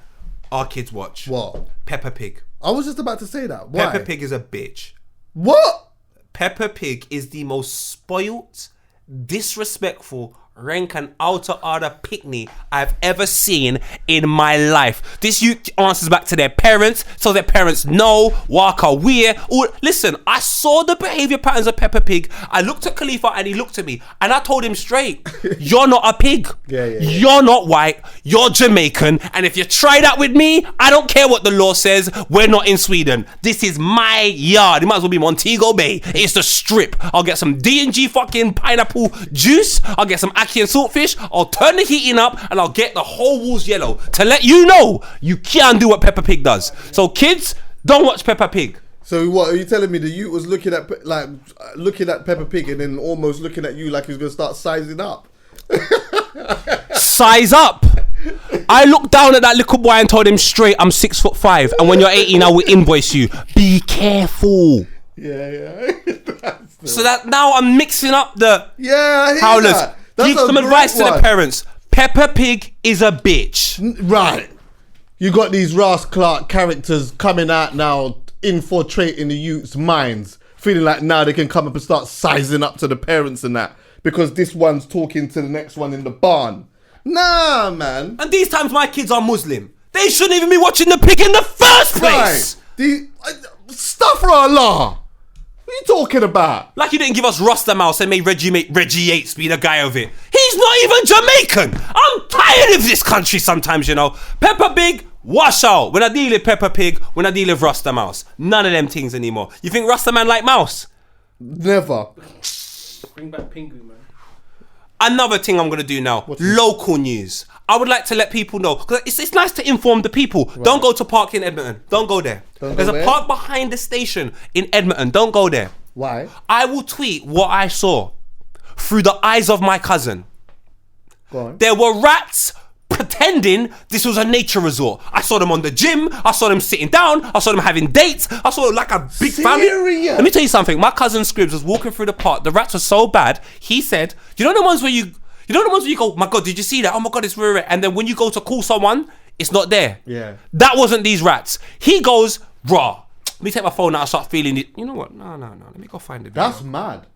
our kids watch. What? Peppa Pig. I was just about to say that. Why? Peppa Pig is a bitch. What? Peppa Pig is the most spoilt, disrespectful, rank and outer order pickney I've ever seen in my life. This youth answers back to their parents, so their parents know, walk away. Listen, I saw the behavior patterns of Peppa Pig. I looked at Khalifa and he looked at me and I told him straight, you're not a pig. Yeah. You're not white. You're Jamaican. And if you try that with me, I don't care what the law says. We're not in Sweden. This is my yard. It might as well be Montego Bay. It's the strip. I'll get some D&G fucking pineapple juice. I'll get some ackee and saltfish. I'll turn the heating up and I'll get the whole walls yellow to let you know you can't do what Peppa Pig does. So kids, don't watch Peppa Pig. So what are you telling me? The youth was looking at Peppa Pig and then almost looking at you like he was gonna start sizing up. Size up. I looked down at that little boy and told him straight, I'm 6'5", and when you're 18 I will invoice you. Be careful. Yeah. So that now I'm mixing up the I hear Howlers. that. That's Give a some great advice to one. the parents. Peppa Pig is a bitch. Right. You got these Ross Clark characters coming out now, infiltrating the youth's minds, feeling like now they can come up and start sizing up to the parents and that because this one's talking to the next one in the barn. Nah, man. And these times my kids are Muslim. They shouldn't even be watching the pig in the first place. Right. Stuff Allah. What are you talking about? Like you didn't give us Rasta Mouse and made Reggie Yates be the guy of it. He's not even Jamaican. I'm tired of this country sometimes, you know. Peppa Pig, wash out. When I deal with Peppa Pig, when I deal with Rasta Mouse. None of them things anymore. You think Rasta Man like mouse? Never. Bring back Pingu, man. Another thing I'm going to do now. Local news. I would like to let people know. Cause it's nice to inform the people. Right. Don't go to park in Edmonton. Don't go there. There's a park behind the station in Edmonton. Don't go there. Why? I will tweet what I saw through the eyes of my cousin. Go on. There were rats pretending this was a nature resort. I saw them on the gym. I saw them sitting down. I saw them having dates. I saw like a big family. Let me tell you something. My cousin Scribs was walking through the park. The rats were so bad. He said, you know the ones where you go, my God, did you see that? Oh my God, it's rare. And then when you go to call someone, it's not there. Yeah. That wasn't these rats. He goes, raw. Let me take my phone out and start feeling it. You know what? No. Let me go find it. That's mad.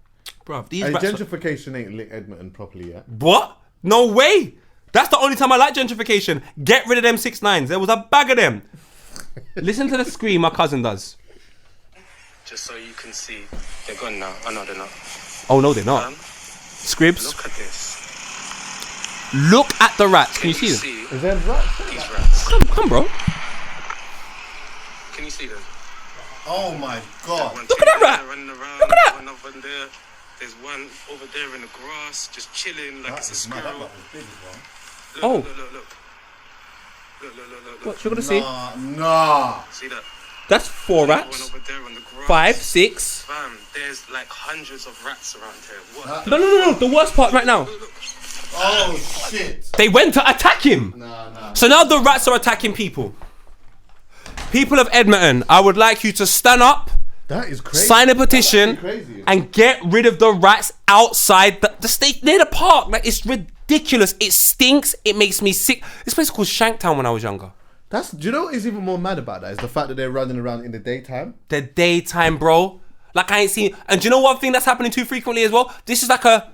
Bruv, these And rats gentrification ain't lit Edmonton properly yet. What? No way. That's the only time I like gentrification. Get rid of them 6ix9ines. There was a bag of them. Listen to the scream my cousin does. Just so you can see, they're gone now. Oh no, they're not. Oh no, they're not. Scribs. Look at this. Look at the rats. Can you see them? Is there rats? These rats. Come, bro. Can you see them? Oh my God. Look at that rat. Running around, Look at that. one up and there. There's one over there in the grass, just chilling like it's a squirrel. Look, Oh. Look. What you gonna see? Nah. See that? That's 4 One rats. over there on the grass. 5, 6. Fam, there's like hundreds of rats around here. What? No. The worst part right now. Oh shit. They went to attack him. Nah. So now the rats are attacking people. People of Edmonton, I would like you to stand up, That is crazy. sign a petition, That's actually crazy. and get rid of the rats outside the state near the park. Like, it's ridiculous. It stinks. It makes me sick. This place was called Shanktown when I was younger. Do you know what is even more mad about that? Is the fact that they're running around in the daytime. The daytime, bro. Like, I ain't seen. And do you know one thing that's happening too frequently as well? This is like a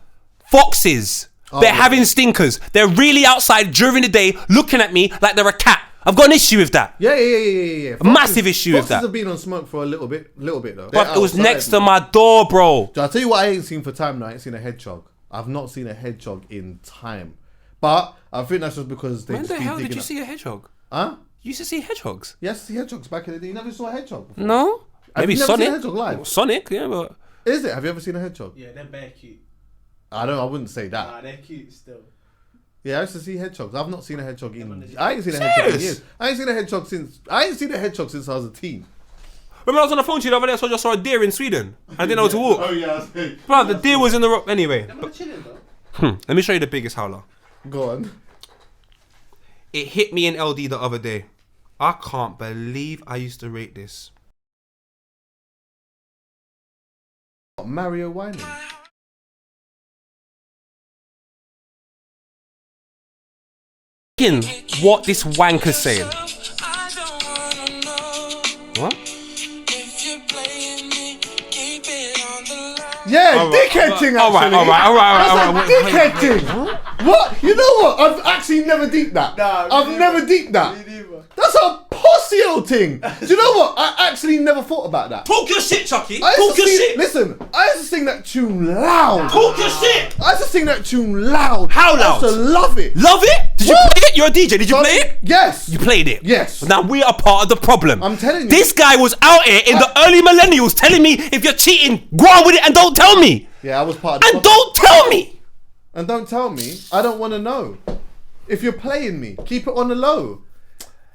foxes. They're having stinkers. They're really outside during the day looking at me like they're a cat. I've got an issue with that. Yeah. A massive issue with that. Foxes have been on smoke for a little bit though. But it was next to my door, bro. I'll tell you what I ain't seen for time now. I ain't seen a hedgehog. I've not seen a hedgehog in time. But I think that's just because they When just the been hell did digging you up- see a hedgehog? Huh? You used to see hedgehogs? Yes, see hedgehogs back in the day. You never saw a hedgehog before? No? Have Maybe you never Sonic. seen a hedgehog live? Sonic, yeah, but... Is it? Have you ever seen a hedgehog? Yeah, they're bare cute. I wouldn't say that. Nah, they're cute still. Yeah, I used to see hedgehogs. I've not seen a hedgehog in. Serious? I ain't seen a hedgehog in years. I ain't seen a hedgehog since I was a teen. Remember I was on the phone to you the other day, so I just saw a deer in Sweden. I didn't know where to walk. Oh yeah, I see. Bro, the deer was in the rock. Anyway, They're chilling though. let me show you the biggest howler. Go on. It hit me in LD the other day. I can't believe I used to rate this. Mario Whining. What this wanker's saying. What? Yeah, dickhead thing actually. All right. That's a dickhead thing. What? You know what? I've actually never deeped that. I've never deeped that. That's a pussy-o thing. Do you know what? I actually never thought about that. Talk your shit, Chuckie. I used Talk to your sing- shit. Listen, I used to sing that tune loud. Talk your shit. I used to sing that tune loud. How I loud? used to love it. Love it? Did you What? play it? You're a DJ. Did you play it? Yes. You played it. Yes. Now we are part of the problem. I'm telling you. This guy was out here in the early millennials telling me if you're cheating, go on with it and don't tell me. Yeah, I was part of the And problem. don't tell me. And don't tell me. I don't want to know. If you're playing me, keep it on the low.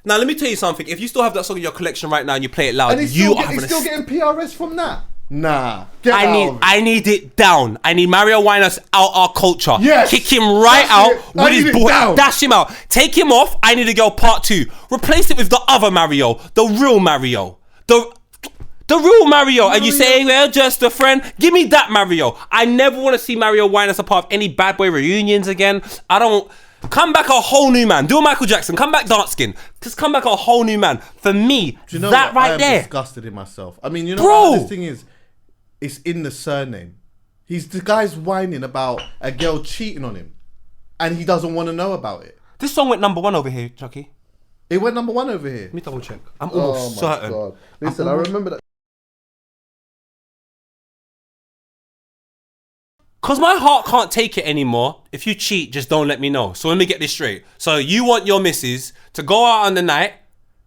Now let me tell you something. If you still have that song in your collection right now and you play it loud, And he's you still, are having still getting PRS from that. Nah. Get I out need of it. I need it down. I need Mario Winans out our culture. Yes. Kick him right That's out it. I with need his it boy. down. Dash him out. Take him off. I need to go part 2. Replace it with the other Mario. The real Mario. The real Mario. And you say, well, just a friend. Give me that Mario. I never want to see Mario Winans a part of any bad boy reunions again. I don't. Come back a whole new man. Do a Michael Jackson. Come back dark skin. Just come back a whole new man. For me, Do you know that what? I right am there. disgusted in myself. I mean, you know Bro. what this thing is? It's in the surname. The guy's whining about a girl cheating on him. And he doesn't want to know about it. This song went number 1 over here, Chuckie. It went number 1 over here. Let me double check. I'm almost Oh my certain. God. Listen, I remember that. Because my heart can't take it anymore. If you cheat, just don't let me know. So let me get this straight. So you want your missus to go out on the night,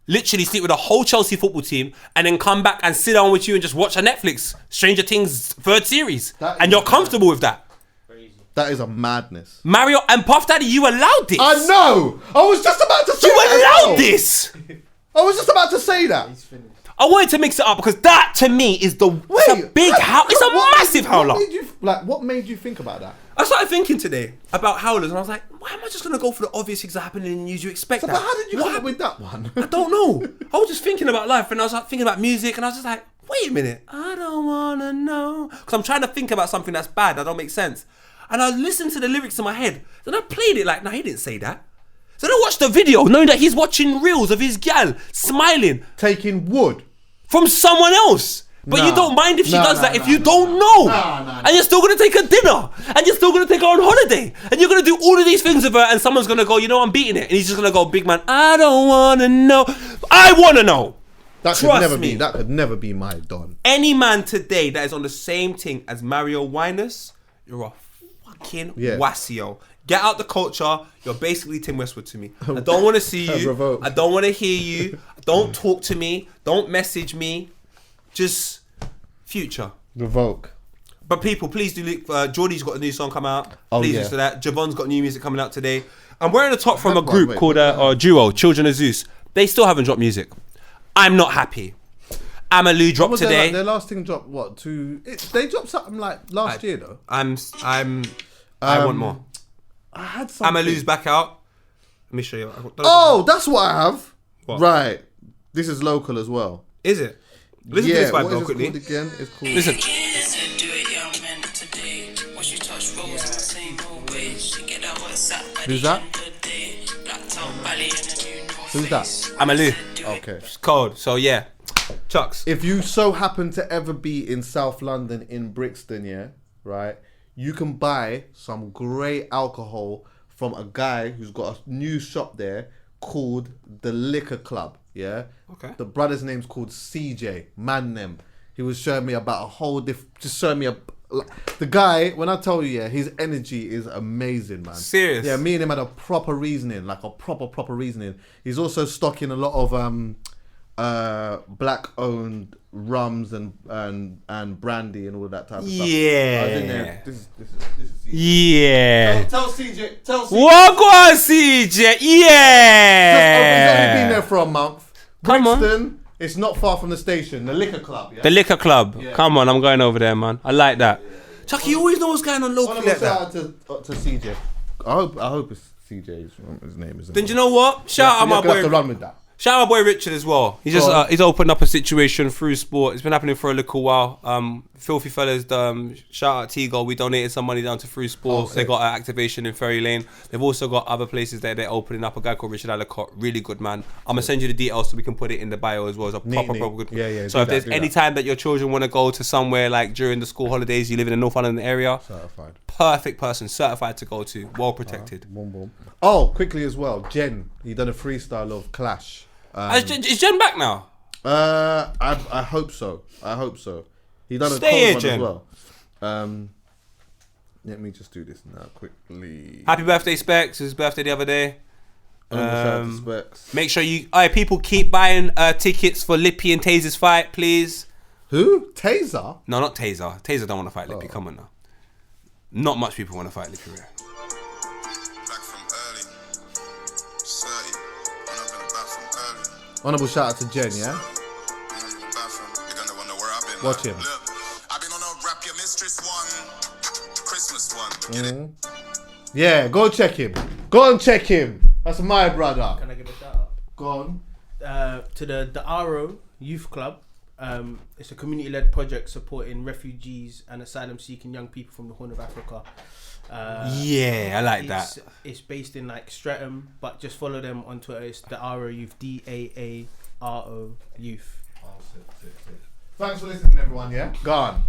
literally sleep with a whole Chelsea football team, and then come back and sit down with you and just watch a Netflix Stranger Things 3rd series. That And is you're comfortable with that. That is a madness. Mario and Puff Daddy, you allowed this. I know! I was just about to say You that as allowed well. this. I was just about to say that. I wanted to mix it up because that to me is it's a big howl. It's a massive howler. What made you think about that? I started thinking today about howlers and I was like, why am I just going to go for the obvious things that happen in the news? You expect So, that. but how did you What come up happened? with that one? I don't know. I was just thinking about life and I was like thinking about music and I was just like, wait a minute. I don't want to know. Because I'm trying to think about something that's bad, that don't make sense. And I listened to the lyrics in my head. Then I played it like, no, he didn't say that. So then I watched the video knowing that he's watching reels of his gal smiling Taking wood. from someone else. But you Nah. don't mind if she Nah, does nah, that if nah, you nah, don't nah. know. Nah. And you're still going to take her dinner. And you're still going to take her on holiday. And you're going to do all of these things with her and someone's going to go, you know, I'm beating it. And he's just going to go, big man, I don't want to know. I want to know. That could Trust never me. be. That could never be my Don. Any man today that is on the same thing as Mario Winans, you're a fucking wasio. Get out the culture. You're basically Tim Westwood to me. I don't want to see you. Revoke. I don't want to hear you. Don't talk to me. Don't message me. Just future. Revoke. But people, please do look. Geordie's got a new song come out. Oh, Please yeah. listen to that. Javon's got new music coming out today. I'm wearing a top from a had group one, wait, called what Duo, Children of Zeus. They still haven't dropped music. I'm not happy. Amalou dropped today. Their last thing dropped what? They dropped something like last year though. I want more. I had something. Amalou's back out. Let me show you. Oh, that's what I have. What? Right. This is local as well. Is it? Listen to this what vibe though is it quickly. called again? It's called. Listen. Who's that? Who's that? Amalou. Okay. It's cold. So yeah. Chucks. If you so happen to ever be in South London in Brixton, yeah, right, you can buy some great alcohol from a guy who's got a new shop there called the Liquor Club, yeah. Okay. The brother's name's called CJ. Man, them. He was showing me about a whole just showing me the guy. When I tell you, yeah, his energy is amazing, man. Serious? Yeah, me and him had a proper reasoning, like a proper reasoning. He's also stocking a lot of black owned rums and brandy and all that type of stuff. Yeah. I was in there. This is Yeah. Tell CJ. Walk on, CJ. Yeah. He's only been there for a month. Come on. Brixton, it's not far from the station. The Liquor Club. Yeah? The Liquor Club. Yeah. Come on, I'm going over there, man. I like that. Chucky, you always know what's going on locally Honourable like that. shout out to CJ. I hope it's CJ's his name, isn't Then it? you know what? Shout out my You're gonna have to boy. run with that. Shout out my boy Richard as well. He's just Go on. he's opened up a situation through sport. It's been happening for a little while. Filthy fellas, shout out T-Goal. We donated some money down to Through Sports. They got an activation in Ferry Lane. They've also got other places there. They're opening up. A guy called Richard Alacott, really good man. I'm gonna send you the details so we can put it in the bio as well. It's a proper good. Yeah, So if there's any time that your children want to go to somewhere like during the school holidays, you live in the North London area, Certified. perfect person, certified to go to, well protected. Boom, boom. Oh, quickly as well. Jen, he done a freestyle of Clash. Is Jen back now? I hope so. He done a Stay cold here, one Jen. as well. Let me just do this now quickly. Happy birthday, Specs. His birthday the other day. Shout out to Specs. Make sure people keep buying tickets for Lippy and Taser's fight, please. Who? Taser? No, not Taser. Taser don't want to fight Lippy. Come on now. Not much people want to fight Lippy. Back from early. 30. When I've been back from early. Honourable shout out to Jen, yeah? You're gonna wonder where I've been. Watch him. Look, I've been on a Rap Your Mistress one. Christmas one. Get it? Yeah, go check him. Go and check him. That's my brother. Can I give a shout out? Go on. To the Aro Youth Club. It's a community-led project supporting refugees and asylum-seeking young people from the Horn of Africa. Yeah, I like that. It's based in like Streatham, but just follow them on Twitter. It's the Aro Youth, DAARO Youth. Thanks for listening, everyone, yeah? Go on.